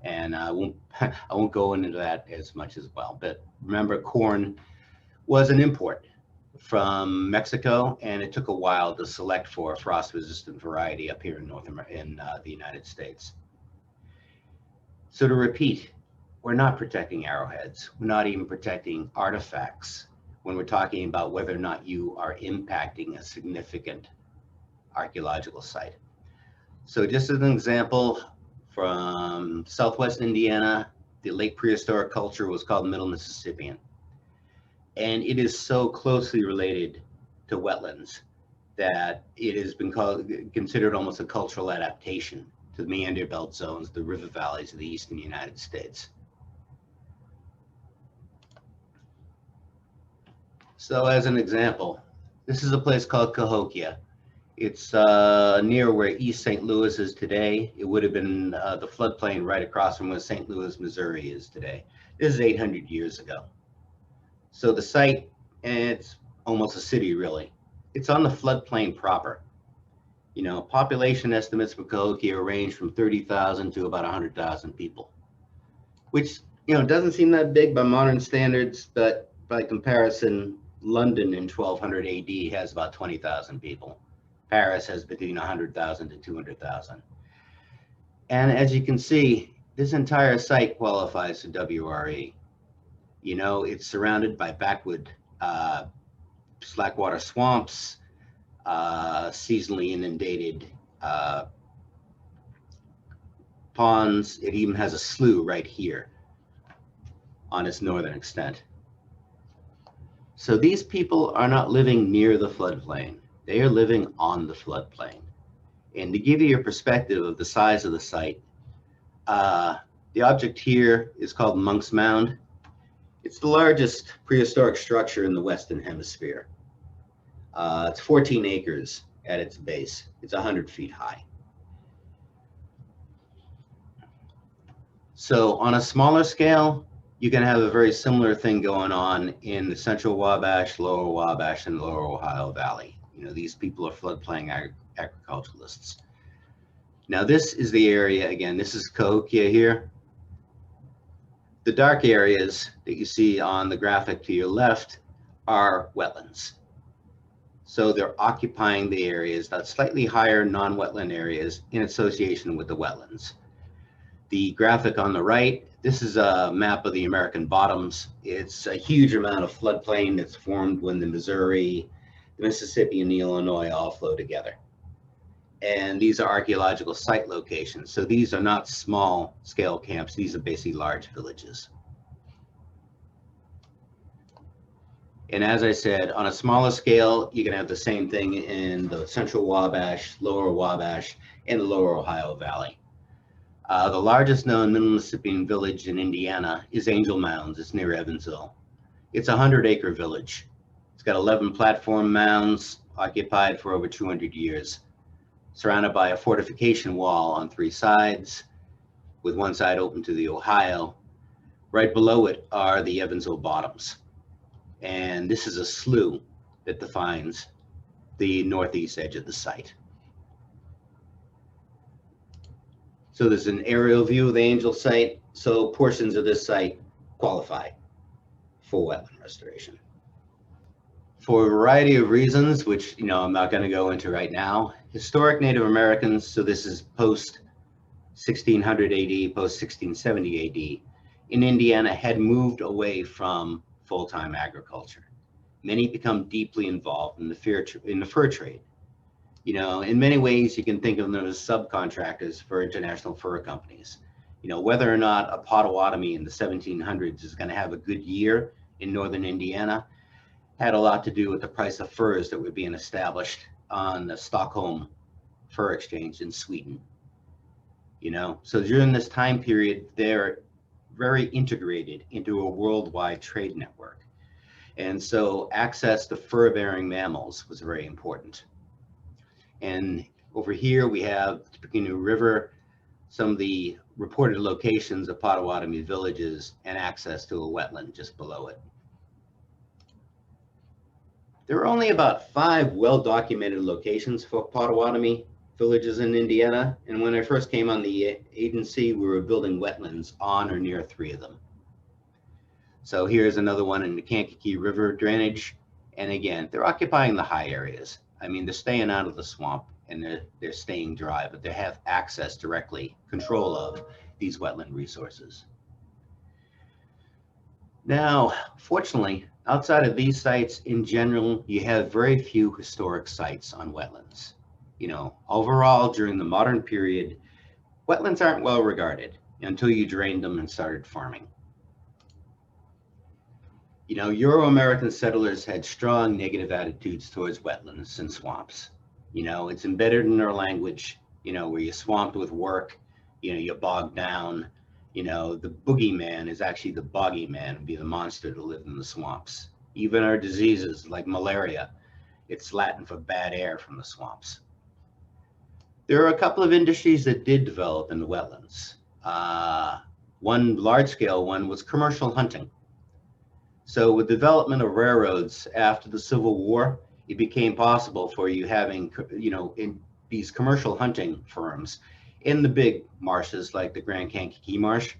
And I won't go into that as much as well, but remember, corn was an import from Mexico, and it took a while to select for a frost-resistant variety up here in the United States. So to repeat, we're not protecting arrowheads. We're not even protecting artifacts when we're talking about whether or not you are impacting a significant archaeological site. So just as an example, from Southwest Indiana, the late prehistoric culture was called Middle Mississippian. And it is so closely related to wetlands that it has been considered almost a cultural adaptation to the meander belt zones, the river valleys of the eastern United States. So as an example, this is a place called Cahokia. It's near where East St. Louis is today. It would have been the floodplain right across from where St. Louis, Missouri is today. This is 800 years ago. So the site, and it's almost a city really, it's on the floodplain proper. You know, population estimates for Cahokia range from 30,000 to about 100,000 people, which, you know, doesn't seem that big by modern standards, but by comparison, London in 1200 AD has about 20,000 people. Paris has between 100,000 to 200,000. And as you can see, this entire site qualifies for WRE. You know, it's surrounded by backwood, slackwater swamps, seasonally inundated ponds. It even has a slough right here on its northern extent. So these people are not living near the floodplain. They are living on the floodplain. And to give you a perspective of the size of the site, the object here is called Monk's Mound. It's the largest prehistoric structure in the Western Hemisphere. It's 14 acres at its base. It's 100 feet high. So on a smaller scale, you can have a very similar thing going on in the Central Wabash, Lower Wabash, and Lower Ohio Valley. You know, these people are floodplain agriculturalists. Now this is the area, again, this is Cahokia here. The dark areas that you see on the graphic to your left are wetlands. So they're occupying the areas, that slightly higher non-wetland areas in association with the wetlands. The graphic on the right, this is a map of the American bottoms. It's a huge amount of floodplain that's formed when the Missouri, the Mississippi, and the Illinois all flow together. And these are archaeological site locations. So these are not small scale camps. These are basically large villages. And as I said, on a smaller scale, you can have the same thing in the central Wabash, lower Wabash, and the lower Ohio Valley. The largest known Middle Mississippian village in Indiana is Angel Mounds. It's near Evansville. It's a 100-acre village. It's got 11 platform mounds occupied for over 200 years, surrounded by a fortification wall on 3 sides, with one side open to the Ohio. Right below it are the Evansville bottoms. And this is a slough that defines the northeast edge of the site. So there's an aerial view of the Angel site. So portions of this site qualify for wetland restoration. For a variety of reasons, which I'm not going to go into right now, historic Native Americans, so this is post 1600 AD, post 1670 AD, in Indiana had moved away from full-time agriculture. Many become deeply involved in the fur trade. In many ways, you can think of them as subcontractors for international fur companies. Whether or not a Potawatomi in the 1700s is going to have a good year in northern Indiana had a lot to do with the price of furs that were being established on the Stockholm Fur Exchange in Sweden. So during this time period, they're very integrated into a worldwide trade network. And so access to fur-bearing mammals was very important. And over here we have the Tippecanoe River, some of the reported locations of Potawatomi villages, and access to a wetland just below it. There are only about 5 well-documented locations for Potawatomi villages in Indiana. And when I first came on the agency, we were building wetlands on or near 3 of them. So here's another one in the Kankakee River drainage. And again, they're occupying the high areas. I mean, they're staying out of the swamp and they're staying dry, but they have access directly, control of these wetland resources. Now, fortunately, outside of these sites in general, you have very few historic sites on wetlands. Overall, during the modern period, wetlands aren't well regarded until you drained them and started farming. Euro-American settlers had strong negative attitudes towards wetlands and swamps. It's embedded in their language, where you're swamped with work, you're bogged down. The boogeyman is actually the boggy man, would be the monster that lived in the swamps. Even our diseases like malaria, it's Latin for bad air from the swamps. There are a couple of industries that did develop in the wetlands. One large-scale one was commercial hunting. So with development of railroads after the Civil War, it became possible for you having, in these commercial hunting firms in the big marshes like the Grand Kankakee Marsh,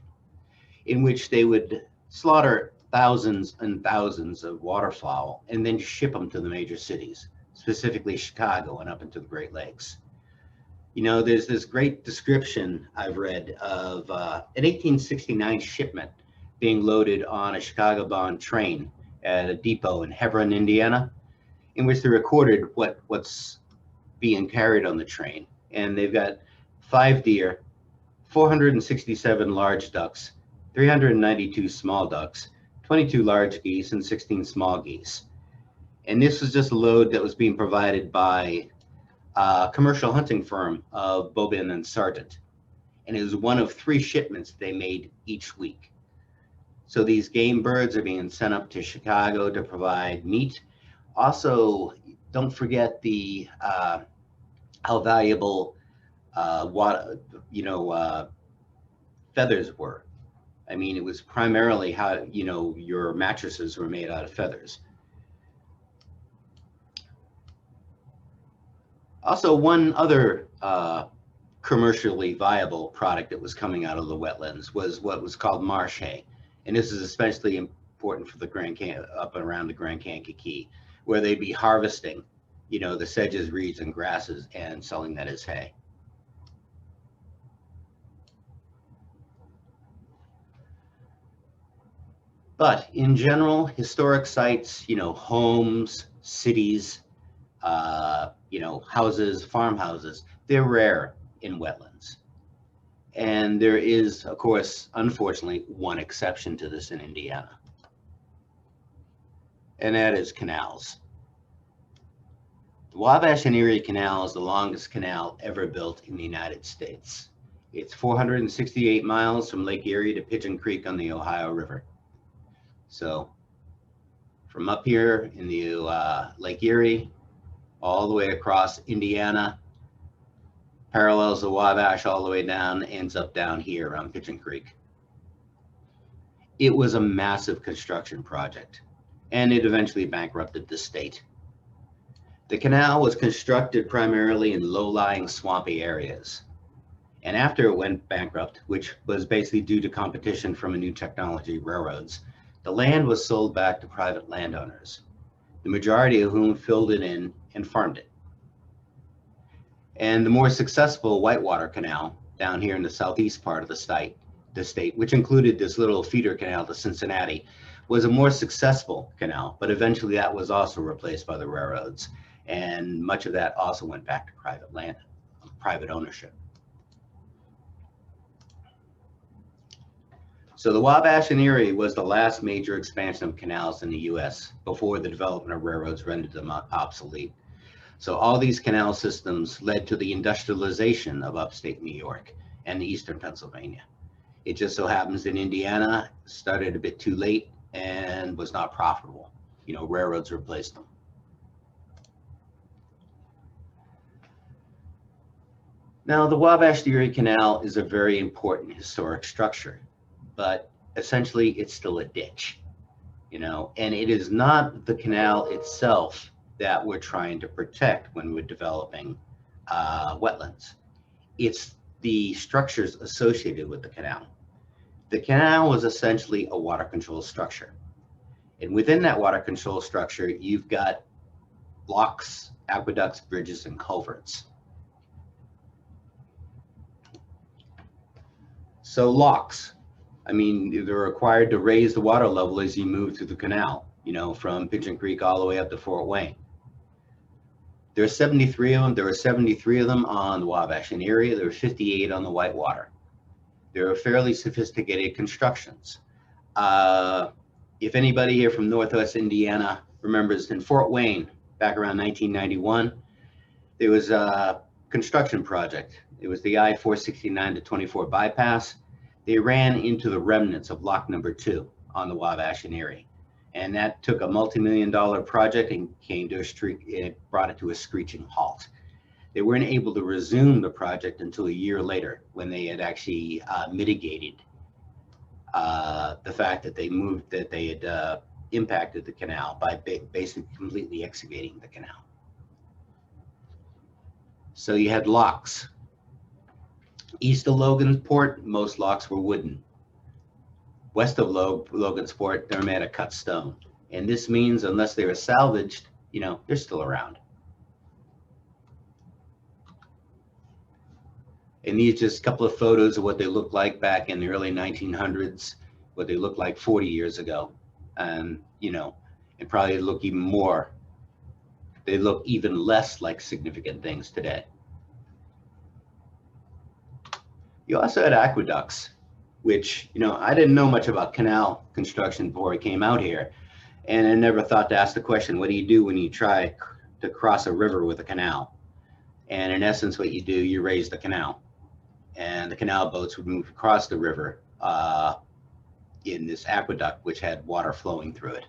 in which they would slaughter thousands and thousands of waterfowl and then ship them to the major cities, specifically Chicago and up into the Great Lakes. There's this great description I've read of an 1869 shipment being loaded on a Chicago-bound train at a depot in Hebron, Indiana, in which they recorded what's being carried on the train. And they've got 5 deer, 467 large ducks, 392 small ducks, 22 large geese, and 16 small geese. And this was just a load that was being provided by a commercial hunting firm of Bobin and Sargent. And it was one of 3 shipments they made each week. So these game birds are being sent up to Chicago to provide meat. Also, don't forget the how valuable feathers were. I mean, it was primarily how your mattresses were made out of feathers. Also, one other commercially viable product that was coming out of the wetlands was what was called marsh hay. And this is especially important for the up and around the Grand Kankakee, where they'd be harvesting, the sedges, reeds, and grasses and selling that as hay. But in general, historic sites, homes, cities, houses, farmhouses, they're rare in wetlands. And there is, of course, unfortunately, one exception to this in Indiana. And that is canals. The Wabash and Erie Canal is the longest canal ever built in the United States. It's 468 miles from Lake Erie to Pigeon Creek on the Ohio River. So from up here in the Lake Erie, all the way across Indiana, parallels the Wabash all the way down, ends up down here on Pigeon Creek. It was a massive construction project, and it eventually bankrupted the state. The canal was constructed primarily in low-lying swampy areas. And after it went bankrupt, which was basically due to competition from a new technology, railroads, the land was sold back to private landowners, the majority of whom filled it in and farmed it. And the more successful Whitewater Canal down here in the southeast part of the state, which included this little feeder canal to Cincinnati, was a more successful canal, but eventually that was also replaced by the railroads. And much of that also went back to private land, private ownership. So the Wabash and Erie was the last major expansion of canals in the US before the development of railroads rendered them obsolete. So all these canal systems led to the industrialization of upstate New York and eastern Pennsylvania. It just so happens in Indiana, started a bit too late and was not profitable. Railroads replaced them. Now, the Wabash-Erie Canal is a very important historic structure, but essentially it's still a ditch, and it is not the canal itself that we're trying to protect when we're developing wetlands. It's the structures associated with the canal. The canal was essentially a water control structure. And within that water control structure, you've got locks, aqueducts, bridges, and culverts. So locks, they're required to raise the water level as you move through the canal, from Pigeon Creek all the way up to Fort Wayne. There's 73 of them. There were 73 of them on the Wabash and Erie. There were 58 on the Whitewater. They're fairly sophisticated constructions. If anybody here from Northwest Indiana remembers, in Fort Wayne, back around 1991, there was a construction project. It was the I-469 to 24 bypass. They ran into the remnants of lock number 2 on the Wabash and Erie. And that took a multi-million-dollar project and it brought it to a screeching halt. They weren't able to resume the project until a year later, when they had actually mitigated the fact that they had impacted the canal by basically completely excavating the canal. So you had locks. East of Logansport, most locks were wooden. West of Logansport, they're made of cut stone. And this means unless they were salvaged, they're still around. And these are just a couple of photos of what they looked like back in the early 1900s, what they looked like 40 years ago. And, and probably look even more. They look even less like significant things today. You also had aqueducts, which, I didn't know much about canal construction before I came out here. And I never thought to ask the question, what do you do when you try to cross a river with a canal? And in essence, what you do, you raise the canal. And the canal boats would move across the river in this aqueduct, which had water flowing through it.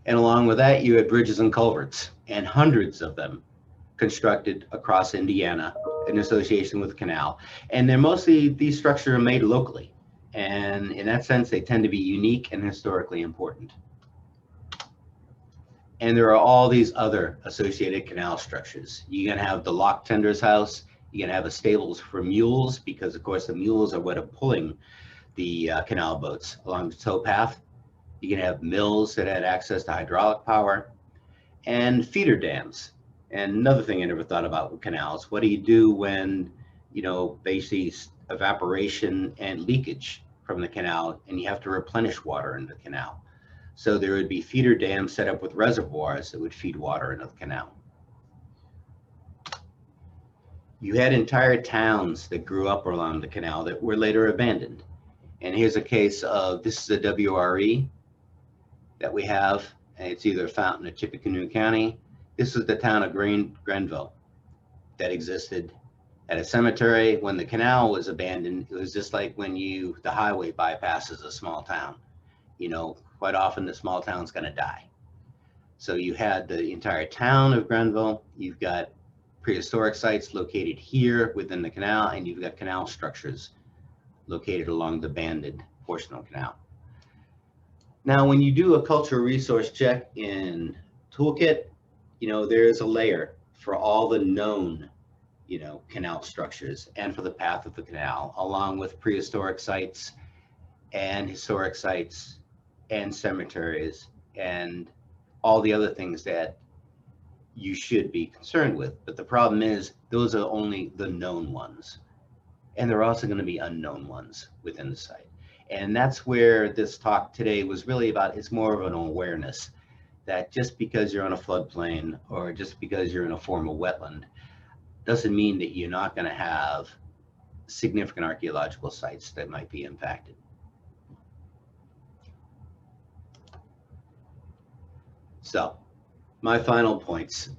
And along with that, you had bridges and culverts, and hundreds of them constructed across Indiana in association with the canal. And these structures are made locally. And in that sense, they tend to be unique and historically important. And there are all these other associated canal structures. You're gonna have the lock tender's house. You're gonna have the stables for mules, because of course the mules are what are pulling the canal boats along the towpath. You're gonna have mills that had access to hydraulic power, and feeder dams. And another thing I never thought about with canals, what do you do when, basically evaporation and leakage from the canal, and you have to replenish water in the canal. So there would be feeder dams set up with reservoirs that would feed water into the canal. You had entire towns that grew up along the canal that were later abandoned. And here's a case of, this is a WRE that we have, and it's either Fountain or Tippecanoe County. This is the town of Grenville that existed at a cemetery. When the canal was abandoned, it was just like when the highway bypasses a small town. You know, quite often the small town's gonna die. So you had the entire town of Grenville, you've got prehistoric sites located here within the canal, and you've got canal structures located along the banded portion of the canal. Now, when you do a cultural resource check in Toolkit, you know, there's a layer for all the known, you know, canal structures and for the path of the canal, along with prehistoric sites and historic sites and cemeteries and all the other things that you should be concerned with. But the problem is, those are only the known ones. And there are also going to be unknown ones within the site. And that's where this talk today was really about. It's more of an awareness that just because you're on a floodplain or just because you're in a formal wetland doesn't mean that you're not going to have significant archaeological sites that might be impacted. So, my final points,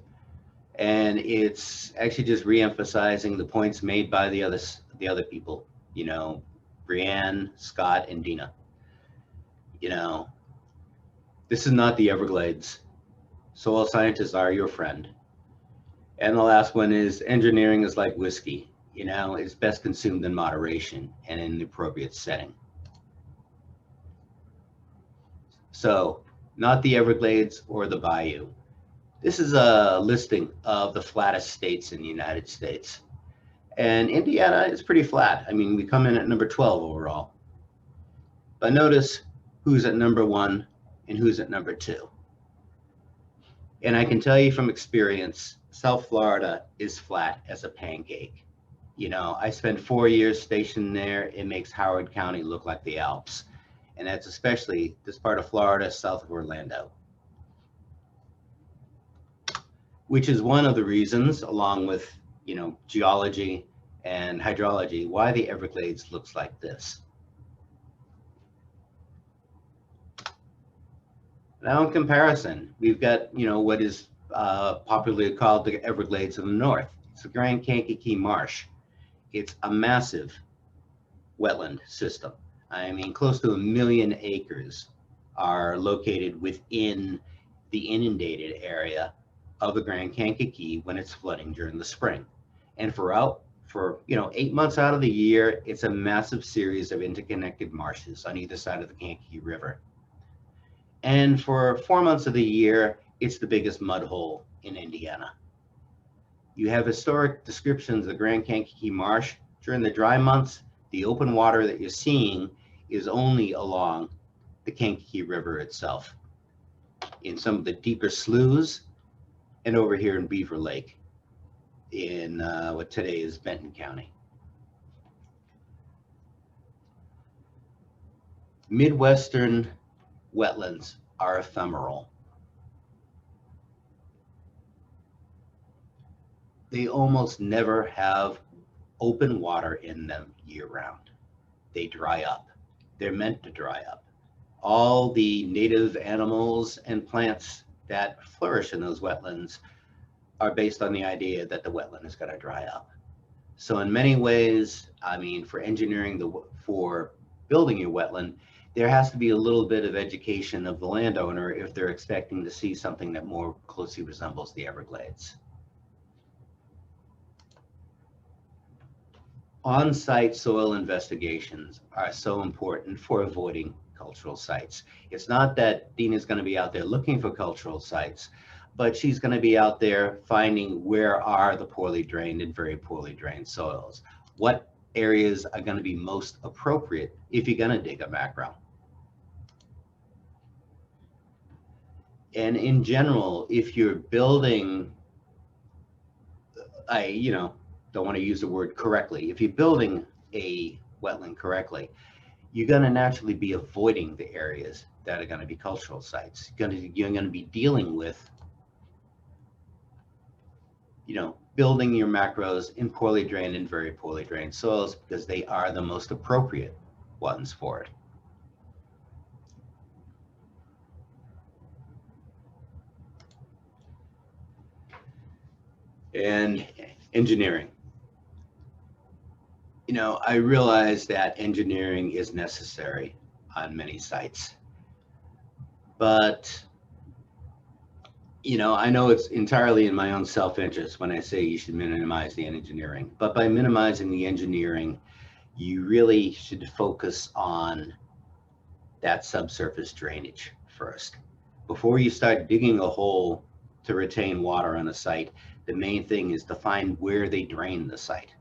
and it's actually just re-emphasizing the points made by the other people, you know, Brianne, Scott, and Dina. You know, this is not the Everglades. Soil scientists are your friend. And the last one is, engineering is like whiskey. You know, it's best consumed in moderation and in the appropriate setting. So, not the Everglades or the Bayou. This is a listing of the flattest states in the United States. And Indiana is pretty flat. I mean, we come in at number 12 overall. But notice who's at number 1 and who's at number 2. And I can tell you from experience, South Florida is flat as a pancake. You know, I spent 4 years stationed there. It makes Howard County look like the Alps. And that's especially this part of Florida south of Orlando. Which is one of the reasons, along with, you know, geology and hydrology, why the Everglades looks like this. Now, in comparison, we've got, you know, what is popularly called the Everglades of the North. It's the Grand Kankakee Marsh. It's a massive wetland system. I mean, close to 1 million acres are located within the inundated area of the Grand Kankakee when it's flooding during the spring. And for you know, 8 months out of the year, it's a massive series of interconnected marshes on either side of the Kankakee River. And for 4 months of the year, it's the biggest mud hole in Indiana. You have historic descriptions of the Grand Kankakee Marsh. During the dry months, the open water that you're seeing is only along the Kankakee River itself, in some of the deeper sloughs, and over here in Beaver Lake in what today is Benton County. Midwestern wetlands are ephemeral. They almost never have open water in them year-round. They dry up. They're meant to dry up. All the native animals and plants that flourish in those wetlands are based on the idea that the wetland is going to dry up. So in many ways, I mean, for engineering, for building your wetland, there has to be a little bit of education of the landowner if they're expecting to see something that more closely resembles the Everglades. On-site soil investigations are so important for avoiding cultural sites. It's not that Dina's going to be out there looking for cultural sites, but she's going to be out there finding where are the poorly drained and very poorly drained soils. What areas are going to be most appropriate if you're going to dig a macro. And in general, if you're building, don't want to use the word correctly. If you're building a wetland correctly, you're going to naturally be avoiding the areas that are going to be cultural sites. You're going to be dealing with, you know, building your macros in poorly drained and very poorly drained soils because they are the most appropriate ones for it. And engineering. You know, I realize that engineering is necessary on many sites, but you know, I know it's entirely in my own self-interest when I say you should minimize the engineering, but by minimizing the engineering, you really should focus on that subsurface drainage first. Before you start digging a hole to retain water on a site, the main thing is to find where they drain the site.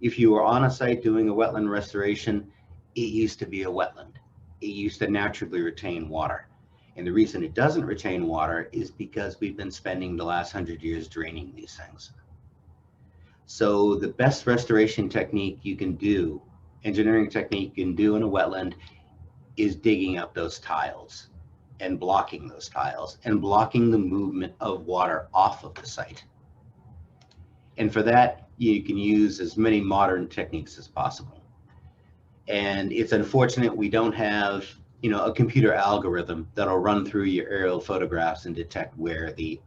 If you were on a site doing a wetland restoration, it used to be a wetland. It used to naturally retain water. And the reason it doesn't retain water is because we've been spending the last 100 years draining these things. So the best restoration technique you can do, engineering technique you can do in a wetland, is digging up those tiles and blocking those tiles and blocking the movement of water off of the site. And for that, you can use as many modern techniques as possible. And it's unfortunate we don't have, you know, a computer algorithm that'll run through your aerial photographs and detect where the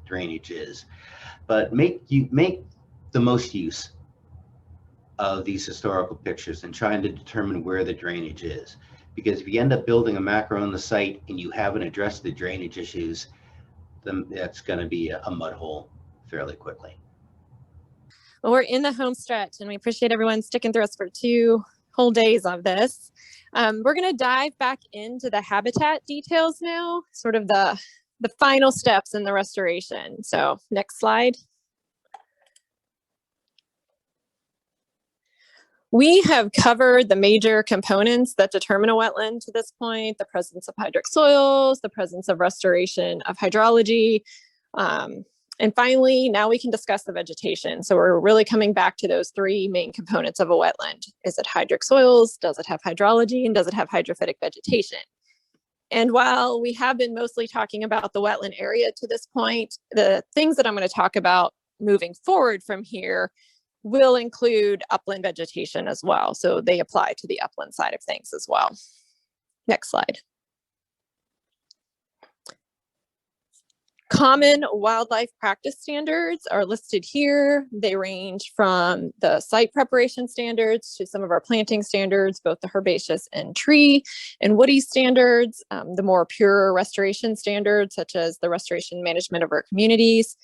drainage is. But make the most use of these historical pictures and trying to determine where the drainage is. Because if you end up building a macro on the site and you haven't addressed the drainage issues, then that's going to be a mud hole fairly quickly. Well, we're in the home stretch and we appreciate everyone sticking through us for 2 whole days of this. We're going to dive back into the habitat details now, sort of the final steps in the restoration. So next slide. We have covered the major components that determine a wetland to this point: the presence of hydric soils, the presence of restoration of hydrology, and finally, now we can discuss the vegetation. So we're really coming back to those 3 main components of a wetland. Is it hydric soils? Does it have hydrology? And does it have hydrophytic vegetation? And while we have been mostly talking about the wetland area to this point, the things that I'm going to talk about moving forward from here will include upland vegetation as well. So they apply to the upland side of things as well. Next slide. Common wildlife practice standards are listed here. They range from the site preparation standards to some of our planting standards, both the herbaceous and tree and woody standards, the more pure restoration standards, such as the restoration management of our communities.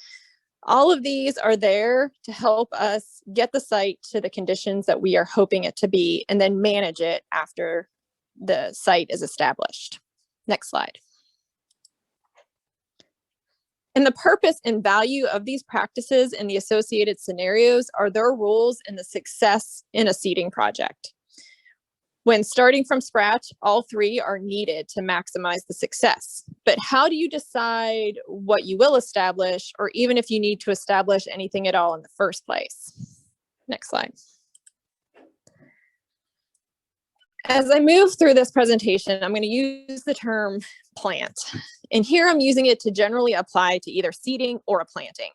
All of these are there to help us get the site to the conditions that we are hoping it to be, and then manage it after the site is established. Next slide. And the purpose and value of these practices and the associated scenarios are their roles in the success in a seeding project. When starting from scratch, all 3 are needed to maximize the success. But how do you decide what you will establish, or even if you need to establish anything at all in the first place? Next slide. As I move through this presentation, I'm going to use the term plant. And here I'm using it to generally apply to either seeding or a planting.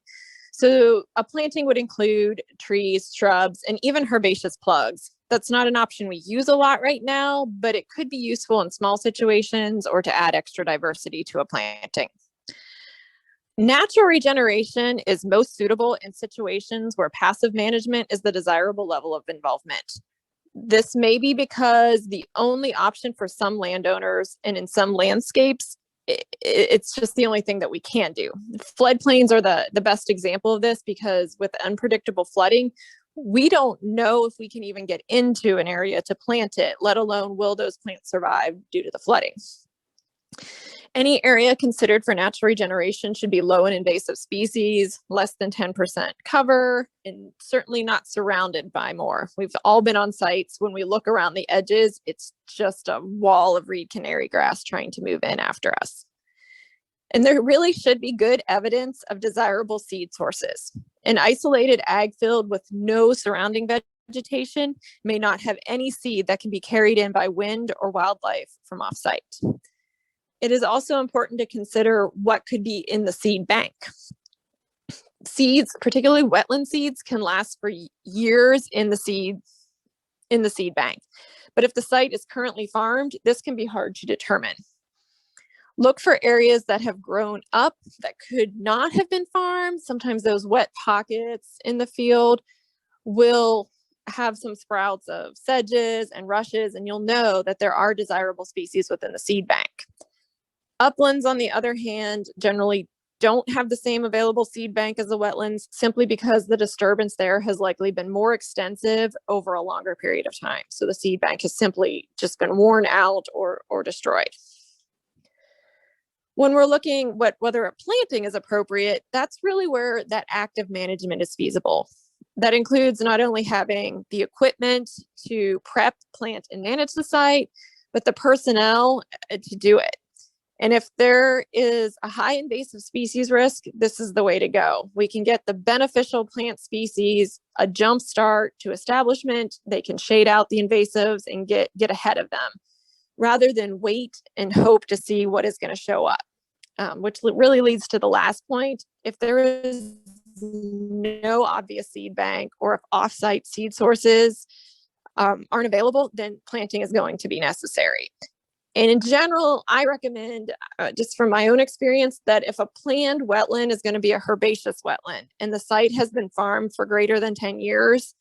So a planting would include trees, shrubs, and even herbaceous plugs. That's not an option we use a lot right now, but it could be useful in small situations or to add extra diversity to a planting. Natural regeneration is most suitable in situations where passive management is the desirable level of involvement. This may be because the only option for some landowners and in some landscapes, it's just the only thing that we can do. Floodplains are the best example of this, because with unpredictable flooding, we don't know if we can even get into an area to plant it, let alone will those plants survive due to the flooding. Any area considered for natural regeneration should be low in invasive species, less than 10% cover, and certainly not surrounded by more. We've all been on sites. When we look around the edges, it's just a wall of reed canary grass trying to move in after us. And there really should be good evidence of desirable seed sources. An isolated ag field with no surrounding vegetation may not have any seed that can be carried in by wind or wildlife from offsite. It is also important to consider what could be in the seed bank. Seeds, particularly wetland seeds, can last for years in the seed bank. But if the site is currently farmed, this can be hard to determine. Look for areas that have grown up that could not have been farmed. Sometimes those wet pockets in the field will have some sprouts of sedges and rushes, and you'll know that there are desirable species within the seed bank. Uplands, on the other hand, generally don't have the same available seed bank as the wetlands, simply because the disturbance there has likely been more extensive over a longer period of time. So the seed bank has simply just been worn out or destroyed. When we're looking whether a planting is appropriate, that's really where that active management is feasible. That includes not only having the equipment to prep, plant, and manage the site, but the personnel to do it. And if there is a high invasive species risk, this is the way to go. We can get the beneficial plant species a jump start to establishment. They can shade out the invasives and get ahead of them, rather than wait and hope to see what is going to show up, which really leads to the last point. If there is no obvious seed bank, or if offsite seed sources aren't available, then planting is going to be necessary. And in general, I recommend, just from my own experience, that if a planned wetland is going to be a herbaceous wetland and the site has been farmed for greater than 10 years,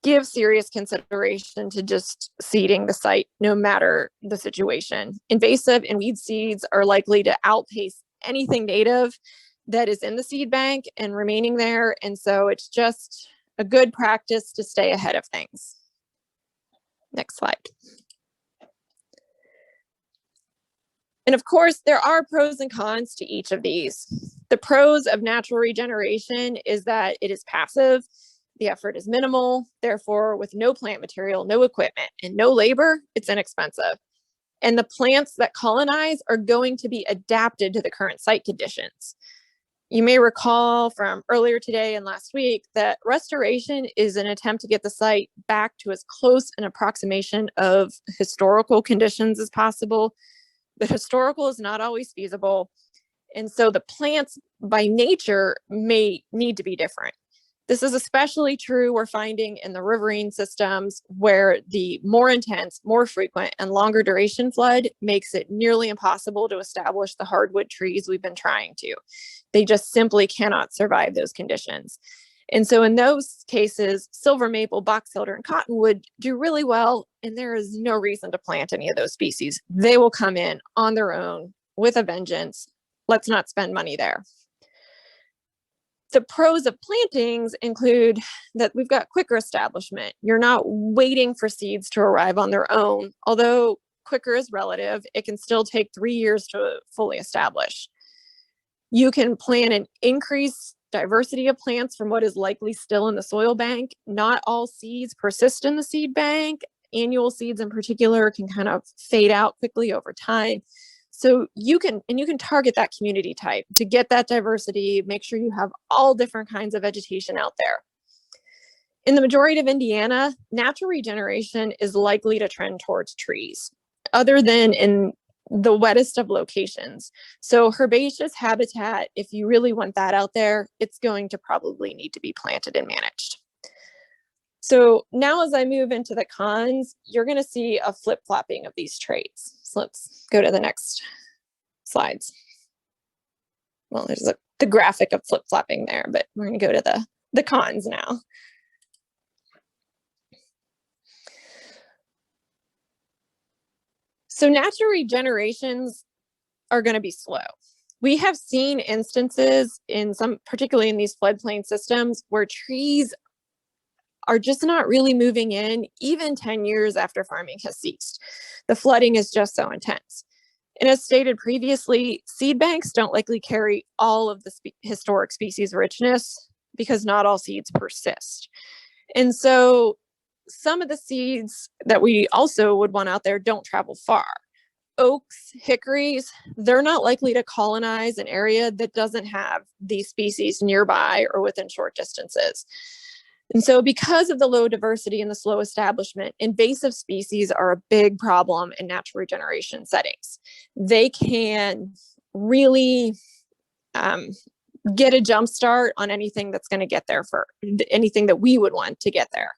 give serious consideration to just seeding the site, no matter the situation. Invasive and weed seeds are likely to outpace anything native that is in the seed bank and remaining there. And so it's just a good practice to stay ahead of things. Next slide. And of course, there are pros and cons to each of these. The pros of natural regeneration is that it is passive, the effort is minimal, therefore with no plant material, no equipment, and no labor, it's inexpensive. And the plants that colonize are going to be adapted to the current site conditions. You may recall from earlier today and last week that restoration is an attempt to get the site back to as close an approximation of historical conditions as possible. The historical is not always feasible. And so the plants by nature may need to be different. This is especially true, we're finding, in the riverine systems, where the more intense, more frequent, and longer duration flood makes it nearly impossible to establish the hardwood trees we've been trying to. They just simply cannot survive those conditions. And so in those cases, silver maple, box elder, and cottonwood do really well, and there is no reason to plant any of those species. They will come in on their own with a vengeance. Let's not spend money there. The pros of plantings include that we've got quicker establishment. You're not waiting for seeds to arrive on their own. Although quicker is relative, it can still take 3 years to fully establish. You can plan an increase diversity of plants from what is likely still in the soil bank. Not all seeds persist in the seed bank. Annual seeds in particular can kind of fade out quickly over time. So you can target that community type to get that diversity, make sure you have all different kinds of vegetation out there. In the majority of Indiana, natural regeneration is likely to trend towards trees, other than in the wettest of locations. So herbaceous habitat, if you really want that out there, it's going to probably need to be planted and managed. So now as I move into the cons, you're going to see a flip-flopping of these traits. So let's go to the next slides. Well, there's the graphic of flip-flopping there, but we're going to go to the cons now. So natural regenerations are going to be slow. We have seen instances in some, particularly in these floodplain systems, where trees are just not really moving in, even 10 years after farming has ceased. The flooding is just so intense. And as stated previously, seed banks don't likely carry all of the historic species richness because not all seeds persist. And so some of the seeds that we also would want out there don't travel far. Oaks, hickories, they're not likely to colonize an area that doesn't have these species nearby or within short distances. And so because of the low diversity and the slow establishment, invasive species are a big problem in natural regeneration settings. They can really get a jump start on anything that's going to get there, for anything that we would want to get there.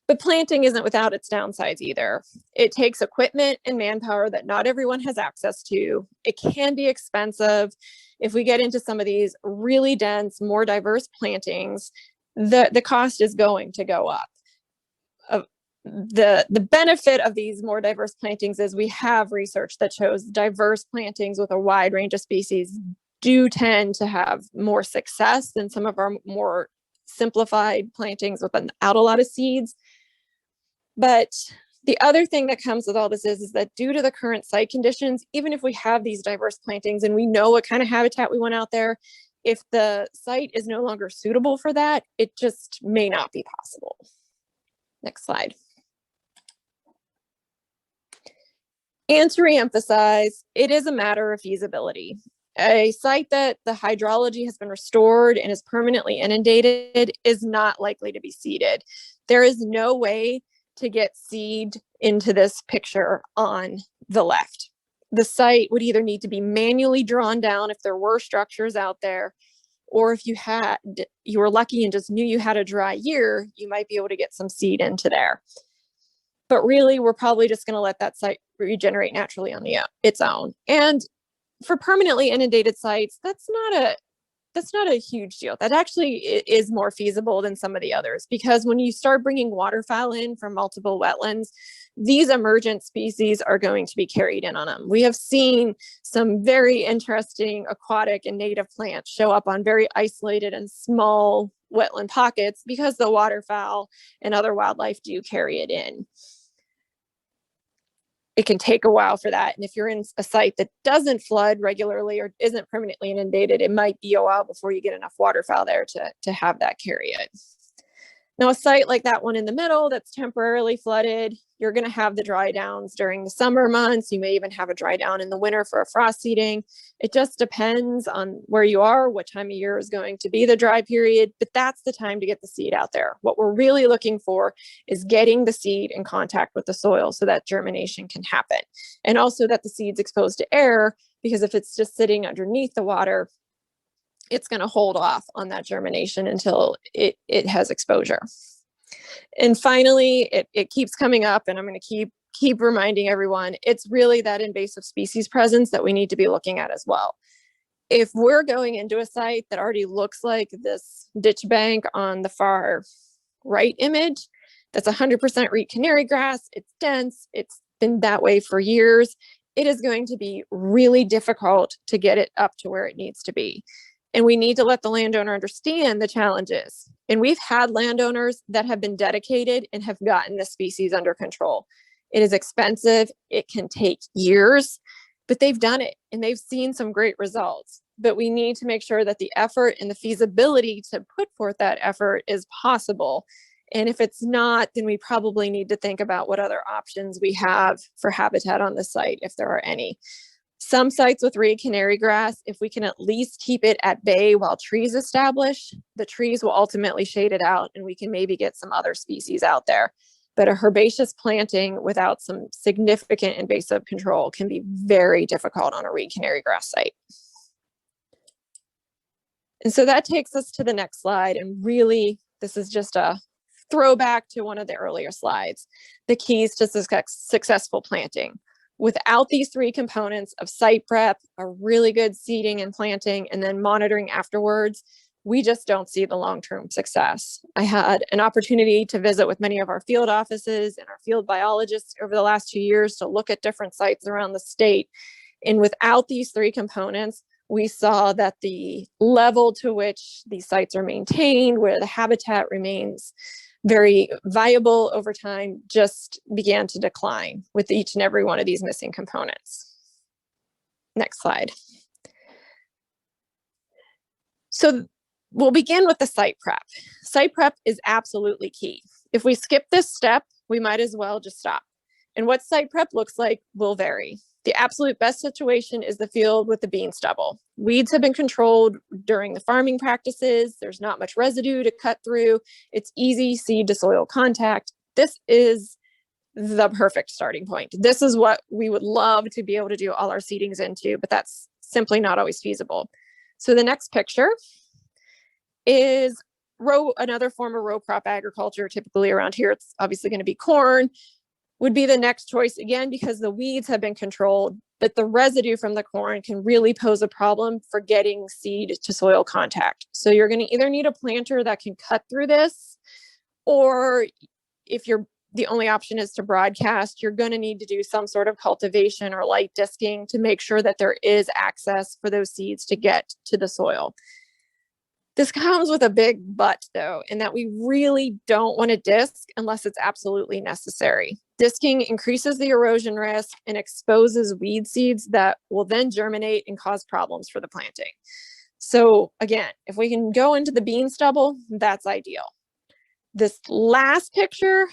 But planting isn't without its downsides either. It takes equipment and manpower that not everyone has access to. It can be expensive. If we get into some of these really dense, more diverse plantings, the cost is going to go up. The benefit of these more diverse plantings is we have research that shows diverse plantings with a wide range of species do tend to have more success than some of our more simplified plantings without a lot of seeds. But the other thing that comes with all this is that due to the current site conditions, even if we have these diverse plantings and we know what kind of habitat we want out there, if the site is no longer suitable for that, it just may not be possible. Next slide. And to reemphasize, it is a matter of feasibility. A site that the hydrology has been restored and is permanently inundated is not likely to be seeded. There is no way to get seed into this picture on the left. The site would either need to be manually drawn down if there were structures out there, or if you were lucky and just knew you had a dry year, you might be able to get some seed into there. But really, we're probably just going to let that site regenerate naturally on its own. And for permanently inundated sites, that's not a huge deal. That actually is more feasible than some of the others, because when you start bringing waterfowl in from multiple wetlands, these emergent species are going to be carried in on them. We have seen some very interesting aquatic and native plants show up on very isolated and small wetland pockets because the waterfowl and other wildlife do carry it in. It can take a while for that. And if you're in a site that doesn't flood regularly or isn't permanently inundated, it might be a while before you get enough waterfowl there to have that carry it. Now, a site like that one in the middle that's temporarily flooded, you're going to have the dry downs during the summer months. You may even have a dry down in the winter for a frost seeding. It just depends on where you are, what time of year is going to be the dry period, but that's the time to get the seed out there. What we're really looking for is getting the seed in contact with the soil so that germination can happen. And also that the seed's exposed to air, because if it's just sitting underneath the water, it's going to hold off on that germination until it has exposure. And finally, it keeps coming up, and I'm going to keep reminding everyone, it's really that invasive species presence that we need to be looking at as well. If we're going into a site that already looks like this ditch bank on the far right image, that's 100% reed canary grass, it's dense, it's been that way for years, it is going to be really difficult to get it up to where it needs to be. And we need to let the landowner understand the challenges. And we've had landowners that have been dedicated and have gotten the species under control. It is expensive. It can take years, but they've done it and they've seen some great results. But we need to make sure that the effort and the feasibility to put forth that effort is possible. And if it's not, then we probably need to think about what other options we have for habitat on the site, if there are any. Some sites with reed canary grass, if we can at least keep it at bay while trees establish, the trees will ultimately shade it out and we can maybe get some other species out there. But a herbaceous planting without some significant invasive control can be very difficult on a reed canary grass site. And so that takes us to the next slide. And really, this is just a throwback to one of the earlier slides, the keys to successful planting. Without these three components of site prep, a really good seeding and planting, and then monitoring afterwards, we just don't see the long-term success. I had an opportunity to visit with many of our field offices and our field biologists over the last 2 years to look at different sites around the state. And without these three components, we saw that the level to which these sites are maintained, where the habitat remains very viable over time, just began to decline with each and every one of these missing components. Next slide. So we'll begin with the site prep. Site prep is absolutely key. If we skip this step, we might as well just stop. And what site prep looks like will vary. The absolute best situation is the field with the bean stubble. Weeds have been controlled during the farming practices. There's not much residue to cut through. It's easy seed to soil contact. This is the perfect starting point. This is what we would love to be able to do all our seedings into, but that's simply not always feasible. So the next picture is another form of row crop agriculture. Typically around here, it's obviously going to be corn, would be the next choice, again, because the weeds have been controlled, but the residue from the corn can really pose a problem for getting seed to soil contact. So you're going to either need a planter that can cut through this, or if the only option is to broadcast, you're going to need to do some sort of cultivation or light disking to make sure that there is access for those seeds to get to the soil. This comes with a big but, though, in that we really don't want to disc unless it's absolutely necessary. Disking increases the erosion risk and exposes weed seeds that will then germinate and cause problems for the planting. So again, if we can go into the bean stubble, that's ideal. This last picture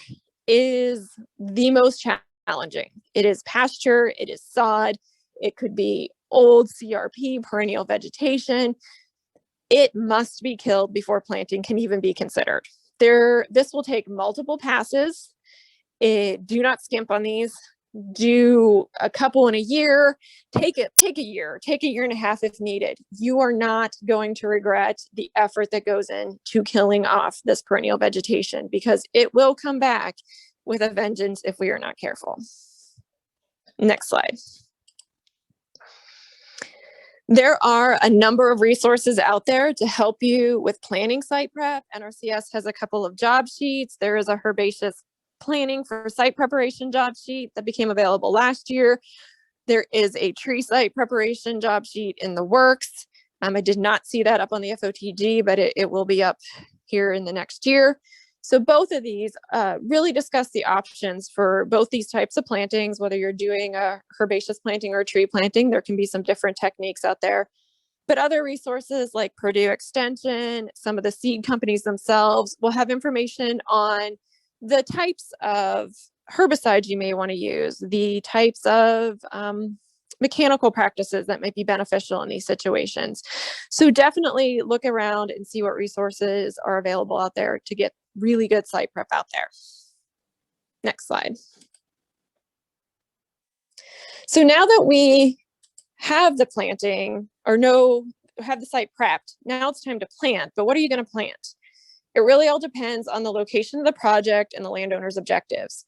is the most challenging. It is pasture, it is sod, it could be old CRP, perennial vegetation. It must be killed before planting can even be considered. This will take multiple passes. Do not skimp on these. Do a couple in a year. Take a year and a half if needed. You are not going to regret the effort that goes into killing off this perennial vegetation, because it will come back with a vengeance if we are not careful. Next slide. There are a number of resources out there to help you with planning site prep. NRCS has a couple of job sheets. There is a herbaceous planning for site preparation job sheet that became available last year. There is a tree site preparation job sheet in the works. I did not see that up on the FOTG, but it will be up here in the next year. So both of these really discuss the options for both these types of plantings, whether you're doing a herbaceous planting or a tree planting. There can be some different techniques out there. But other resources like Purdue Extension, some of the seed companies themselves will have information on the types of herbicides you may want to use, the types of mechanical practices that might be beneficial in these situations. So definitely look around and see what resources are available out there to get really good site prep out there. Next slide. So now that we have the planting or have the site prepped, now it's time to plant. But what are you going to plant? It really all depends on the location of the project and the landowner's objectives.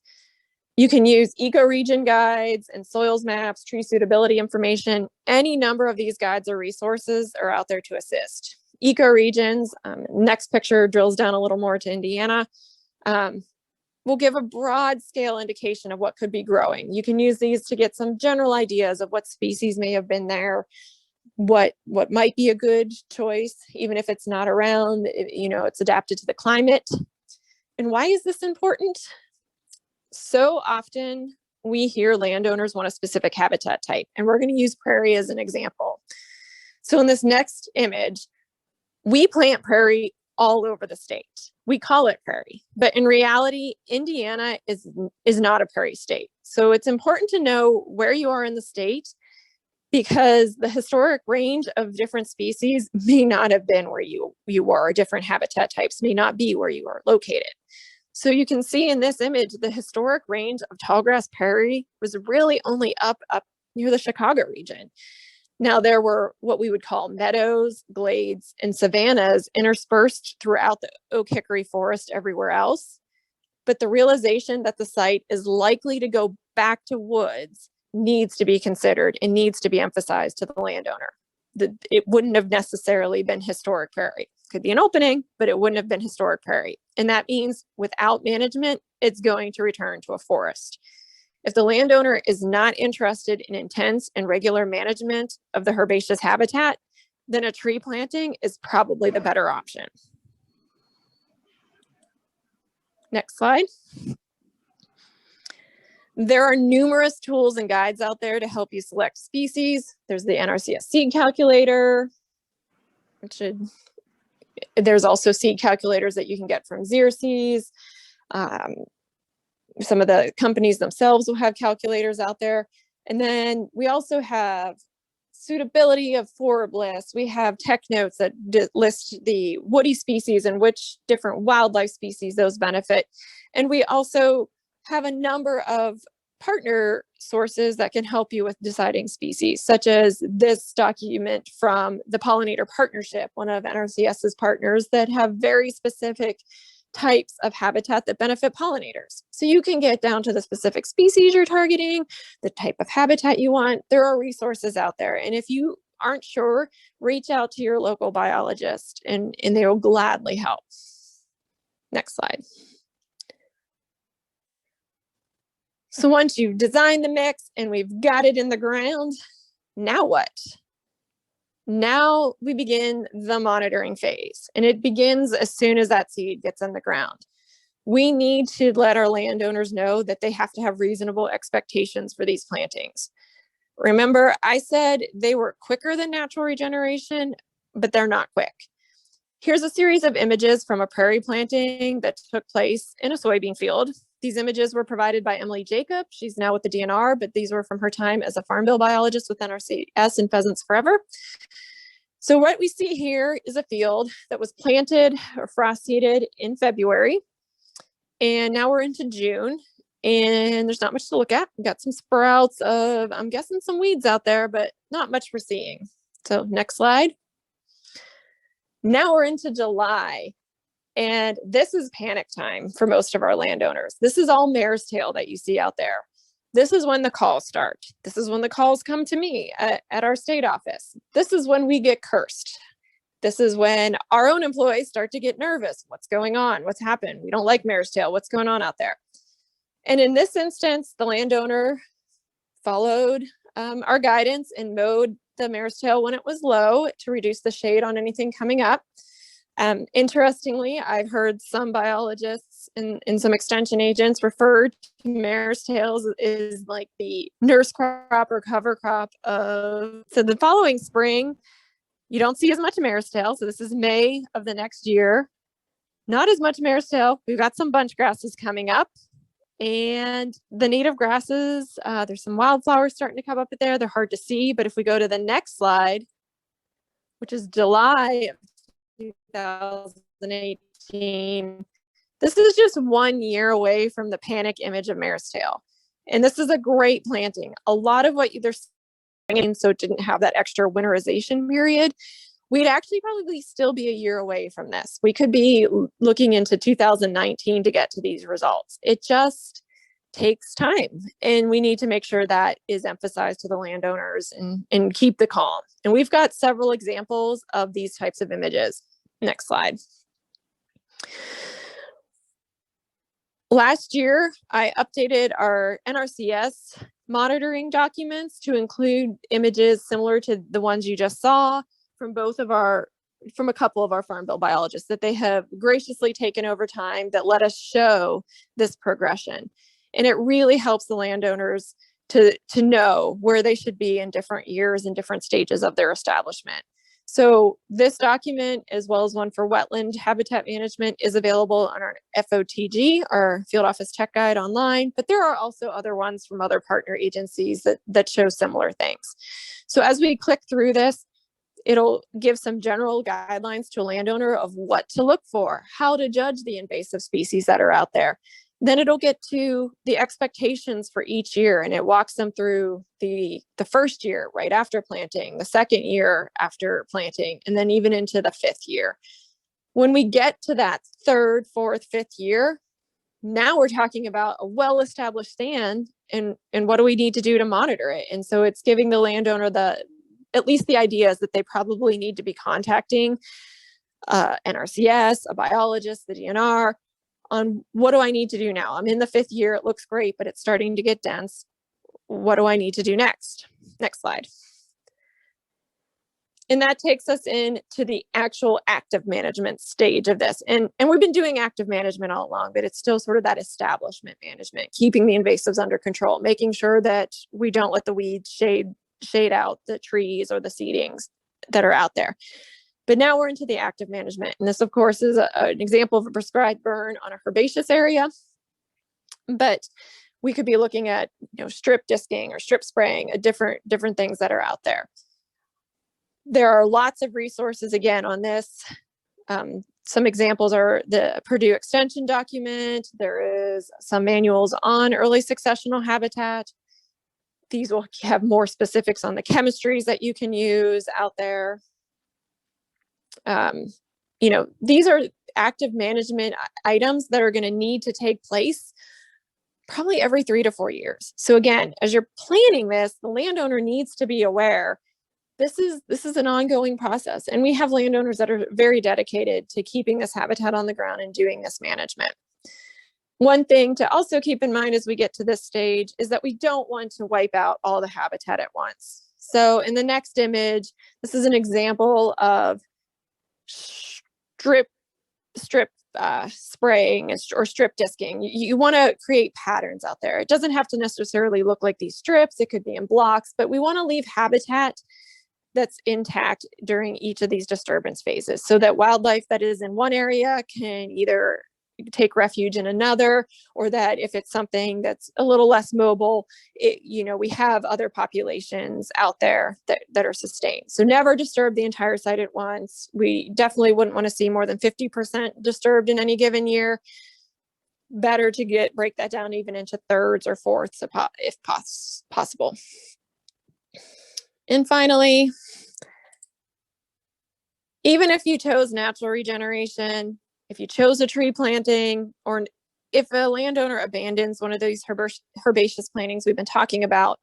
You can use ecoregion guides and soils maps, tree suitability information. Any number of these guides or resources are out there to assist. Ecoregions, next picture drills down a little more to Indiana, will give a broad scale indication of what could be growing. You can use these to get some general ideas of what species may have been there, what might be a good choice, even if it's not around, it's adapted to the climate. And why is this important? So often we hear landowners want a specific habitat type, and we're going to use prairie as an example. So in this next image, we plant prairie all over the state. We call it prairie, but in reality, Indiana is not a prairie state. So it's important to know where you are in the state, because the historic range of different species may not have been where you were. Different habitat types may not be where you are located. So you can see in this image, the historic range of tallgrass prairie was really only up near the Chicago region. Now there were what we would call meadows, glades, and savannas interspersed throughout the oak hickory forest everywhere else. But the realization that the site is likely to go back to woods needs to be considered and needs to be emphasized to the landowner. It wouldn't have necessarily been historic prairie. Could be an opening, but it wouldn't have been historic prairie. And that means without management, it's going to return to a forest. If the landowner is not interested in intense and regular management of the herbaceous habitat, then a tree planting is probably the better option. Next slide. There are numerous tools and guides out there to help you select species. There's the NRCS seed calculator. There's also seed calculators that you can get from Xerces. Some of the companies themselves will have calculators out there. And then we also have suitability of forb lists. We have tech notes that list the woody species and which different wildlife species those benefit. And we also have a number of partner sources that can help you with deciding species, such as this document from the Pollinator Partnership, one of NRCS's partners, that have very specific types of habitat that benefit pollinators. So you can get down to the specific species you're targeting, the type of habitat you want. There are resources out there. And if you aren't sure, reach out to your local biologist and they will gladly help. Next slide. So once you've designed the mix and we've got it in the ground, now what? Now we begin the monitoring phase, and it begins as soon as that seed gets in the ground. We need to let our landowners know that they have to have reasonable expectations for these plantings. Remember, I said they were quicker than natural regeneration, but they're not quick. Here's a series of images from a prairie planting that took place in a soybean field. These images were provided by Emily Jacob. She's now with the DNR, but these were from her time as a farm bill biologist with NRCS and Pheasants Forever. So what we see here is a field that was planted or frost seeded in February. And now we're into June and there's not much to look at. We've got some sprouts of, I'm guessing, some weeds out there, but not much we're seeing. So next slide. Now we're into July. And this is panic time for most of our landowners. This is all mare's tail that you see out there. This is when the calls start. This is when the calls come to me at our state office. This is when we get cursed. This is when our own employees start to get nervous. What's going on? What's happened? We don't like mare's tail. What's going on out there? And in this instance, the landowner followed our guidance and mowed the mare's tail when it was low to reduce the shade on anything coming up. Interestingly, I've heard some biologists and some extension agents refer to mare's tails as like the nurse crop or cover crop of, so the following spring, you don't see as much mare's tail. So this is May of the next year. Not as much mare's tail. We've got some bunch grasses coming up and the native grasses, there's some wildflowers starting to come up there. They're hard to see, but if we go to the next slide, which is July of 2018. This is just 1 year away from the panic image of mare's tail. And this is a great planting. A lot of what they're saying, so it didn't have that extra winterization period. We'd actually probably still be a year away from this. We could be looking into 2019 to get to these results. It just takes time. And we need to make sure that is emphasized to the landowners and keep the calm. And we've got several examples of these types of images. Next slide. Last year, I updated our NRCS monitoring documents to include images similar to the ones you just saw from from a couple of our farm bill biologists that they have graciously taken over time that let us show this progression. And it really helps the landowners to know where they should be in different years and different stages of their establishment. So this document, as well as one for wetland habitat management, is available on our FOTG, our Field Office Tech Guide online, but there are also other ones from other partner agencies that show similar things. So as we click through this, it'll give some general guidelines to a landowner of what to look for, how to judge the invasive species that are out there. Then it'll get to the expectations for each year, and it walks them through the first year right after planting, the second year after planting, and then even into the fifth year. When we get to that third, fourth, fifth year, now we're talking about a well-established stand and what do we need to do to monitor it? And so it's giving the landowner at least the ideas that they probably need to be contacting NRCS, a biologist, the DNR, on what do I need to do now? I'm in the fifth year. It looks great, but it's starting to get dense. What do I need to do next? Next slide. And that takes us into the actual active management stage of this. And we've been doing active management all along, but it's still sort of that establishment management, keeping the invasives under control, making sure that we don't let the weeds shade out the trees or the seedings that are out there. But now we're into the active management. And this, of course, is an example of a prescribed burn on a herbaceous area. But we could be looking at, strip disking or strip spraying, different things that are out there. There are lots of resources again on this. Some examples are the Purdue extension document. There is some manuals on early successional habitat. These will have more specifics on the chemistries that you can use out there. These are active management items that are going to need to take place probably every 3 to 4 years. So again, as you're planning this, the landowner needs to be aware this is an ongoing process, and we have landowners that are very dedicated to keeping this habitat on the ground and doing this management. One thing to also keep in mind as we get to this stage is that we don't want to wipe out all the habitat at once. So in the next image, this is an example of strip spraying or strip disking. You want to create patterns out there. It doesn't have to necessarily look like these strips. It could be in blocks, but we want to leave habitat that's intact during each of these disturbance phases so that wildlife that is in one area can either take refuge in another, or that if it's something that's a little less mobile, we have other populations out there that are sustained. So never disturb the entire site at once. We definitely wouldn't want to see more than 50% disturbed in any given year. Better to break that down even into thirds or fourths if possible. And finally, even if you chose natural regeneration, if you chose a tree planting, or if a landowner abandons one of these herbaceous plantings we've been talking about,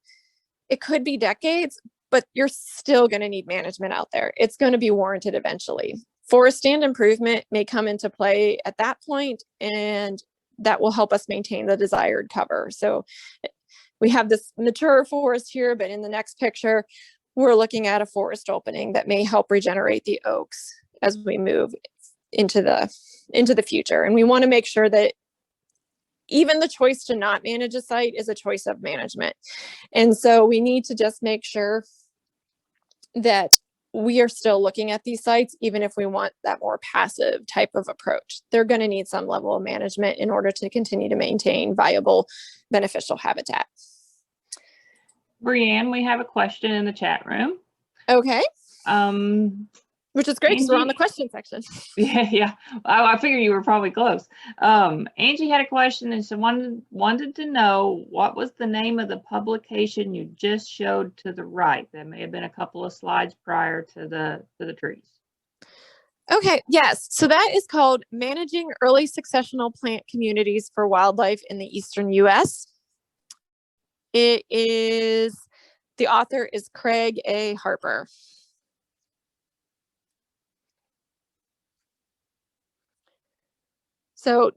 it could be decades, but you're still going to need management out there. It's going to be warranted eventually. Forest stand improvement may come into play at that point, and that will help us maintain the desired cover. So we have this mature forest here, but in the next picture, we're looking at a forest opening that may help regenerate the oaks as we move into the future. And we want to make sure that even the choice to not manage a site is a choice of management. And so we need to just make sure that we are still looking at these sites, even if we want that more passive type of approach. They're going to need some level of management in order to continue to maintain viable, beneficial habitat. Brianne, we have a question in the chat room. Okay. Which is great because we're on the question section. Yeah. I figured you were probably close. Angie had a question and wanted to know what was the name of the publication you just showed to the right. There may have been a couple of slides prior to the trees. Okay, yes. So that is called Managing Early Successional Plant Communities for Wildlife in the Eastern U.S. The author is Craig A. Harper. So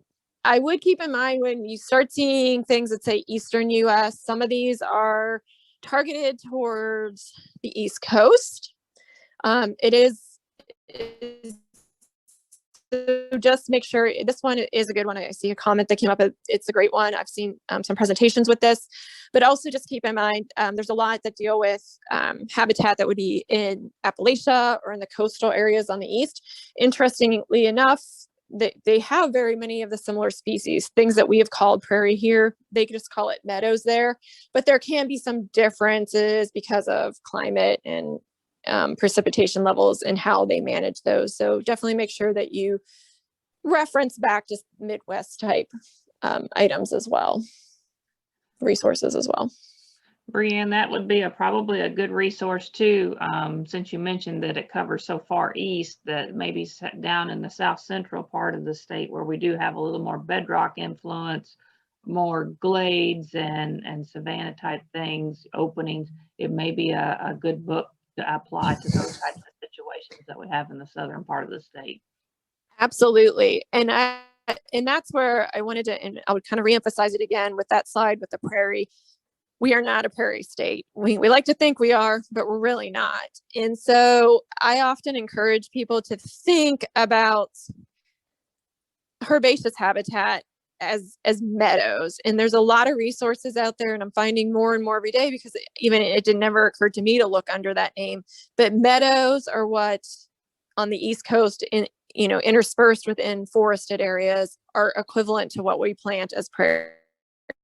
I would keep in mind when you start seeing things that say Eastern U.S., some of these are targeted towards the East Coast. So just make sure this one is a good one. I see a comment that came up. It's a great one. I've seen some presentations with this, but also just keep in mind, there's a lot that deal with habitat that would be in Appalachia or in the coastal areas on the east. Interestingly enough, they have very many of the similar species, things that we have called prairie here. They just call it meadows there, but there can be some differences because of climate and precipitation levels and how they manage those. So definitely make sure that you reference back to Midwest type items as well, resources as well. Brianne, that would be probably a good resource too, since you mentioned that it covers so far east, that maybe down in the south central part of the state where we do have a little more bedrock influence, more glades and savanna type things, openings. It may be a good book to apply to those types of situations that we have in the southern part of the state. Absolutely. And that's where I wanted to, and I would kind of reemphasize it again with that slide with the prairie. We are not a prairie state. We like to think we are, but we're really not. And so I often encourage people to think about herbaceous habitat as meadows. And there's a lot of resources out there, and I'm finding more and more every day because it never occurred to me to look under that name. But meadows are what on the East Coast, interspersed within forested areas, are equivalent to what we plant as prairie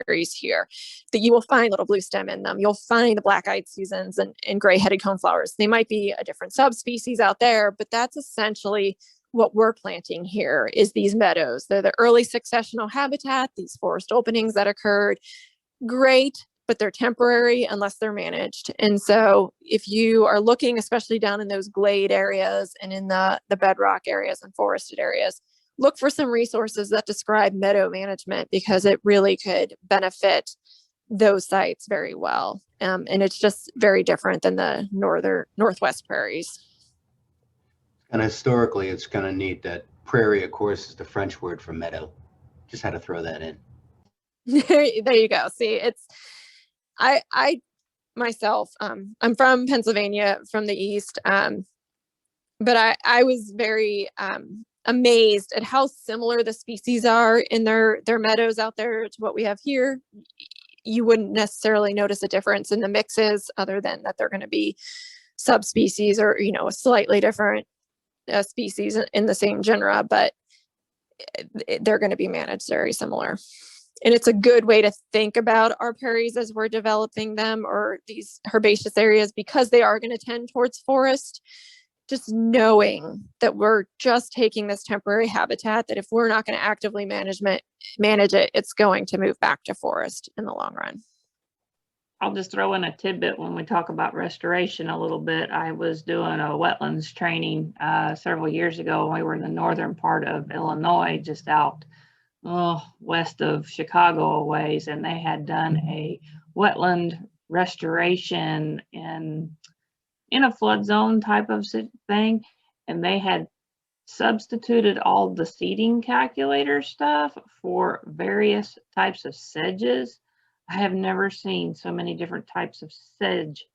berries here, that you will find little blue stem in them. You'll find the black-eyed Susans and gray-headed coneflowers. They might be a different subspecies out there, but that's essentially what we're planting here is these meadows. They're the early successional habitat, these forest openings that occurred. Great, but they're temporary unless they're managed. And so if you are looking, especially down in those glade areas and in the bedrock areas and forested areas, look for some resources that describe meadow management, because it really could benefit those sites very well. And it's just very different than the northwest prairies. And historically, it's kind of neat that prairie, of course, is the French word for meadow. Just had to throw that in. There you go. See, I myself, I'm from Pennsylvania, from the East. But I was very amazed at how similar the species are in their meadows out there to what we have here. You wouldn't necessarily notice a difference in the mixes, other than that they're going to be subspecies or, a slightly different species in the same genera, but they're going to be managed very similar. And it's a good way to think about our prairies as we're developing them, or these herbaceous areas, because they are going to tend towards forest. Just knowing that we're just taking this temporary habitat, that if we're not going to actively manage it, it's going to move back to forest in the long run. I'll just throw in a tidbit when we talk about restoration a little bit. I was doing a wetlands training several years ago. We were in the northern part of Illinois, just out west of Chicago a ways, and they had done a wetland restoration in a flood zone type of thing, and they had substituted all the seeding calculator stuff for various types of sedges. I have never seen so many different types of sedge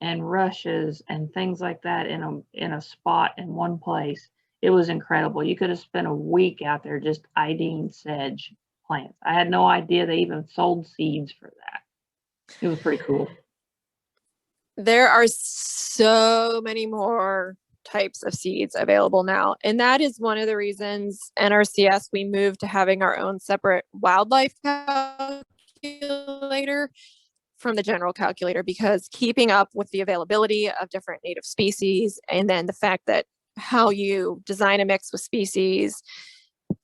and rushes and things like that in a spot in one place. It was incredible. You could have spent a week out there just IDing sedge plants. I had no idea they even sold seeds for that. It was pretty cool. There are so many more types of seeds available now. And that is one of the reasons NRCS, we moved to having our own separate wildlife calculator from the general calculator, because keeping up with the availability of different native species, and then the fact that how you design a mix with species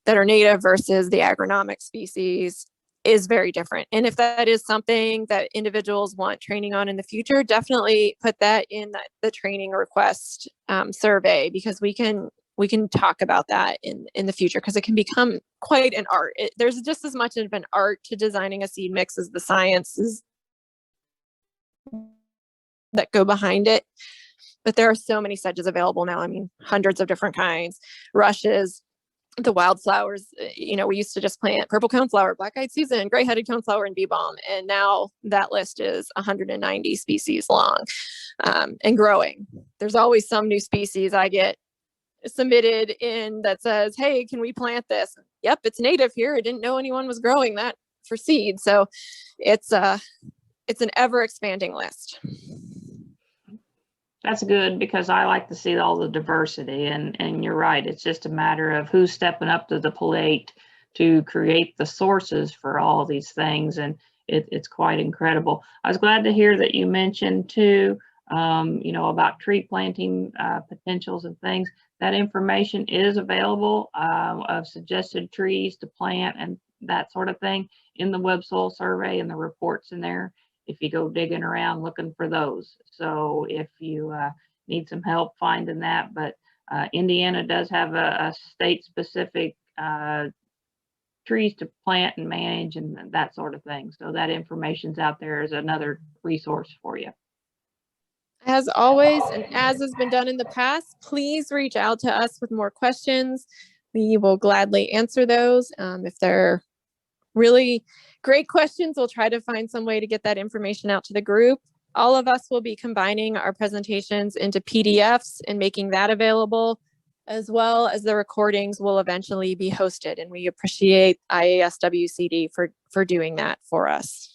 that are native versus the agronomic species is very different. And if that is something that individuals want training on in the future, definitely put that in the training request survey, because we can talk about that in the future, because it can become quite an art. There's just as much of an art to designing a seed mix as the sciences that go behind it. But there are so many sedges available now. I mean, hundreds of different kinds, rushes, the wildflowers. We used to just plant purple coneflower, black-eyed Susan, gray-headed coneflower, and bee balm. And now that list is 190 species long and growing. There's always some new species I get submitted in that says, hey, can we plant this? Yep, it's native here. I didn't know anyone was growing that for seed. So it's an ever expanding list. That's good, because I like to see all the diversity, and you're right. It's just a matter of who's stepping up to the plate to create the sources for all these things. And it's quite incredible. I was glad to hear that you mentioned too, about tree planting potentials and things. That information is available of suggested trees to plant and that sort of thing in the web soil survey, and the reports in there, if you go digging around looking for those. So if you need some help finding that, but Indiana does have a state-specific trees to plant and manage and that sort of thing. So that information's out there as another resource for you. As always, and as has been done in the past, please reach out to us with more questions. We will gladly answer those. If they're really great questions, we'll try to find some way to get that information out to the group. All of us will be combining our presentations into PDFs and making that available, as well as the recordings will eventually be hosted. And we appreciate IASWCD for doing that for us.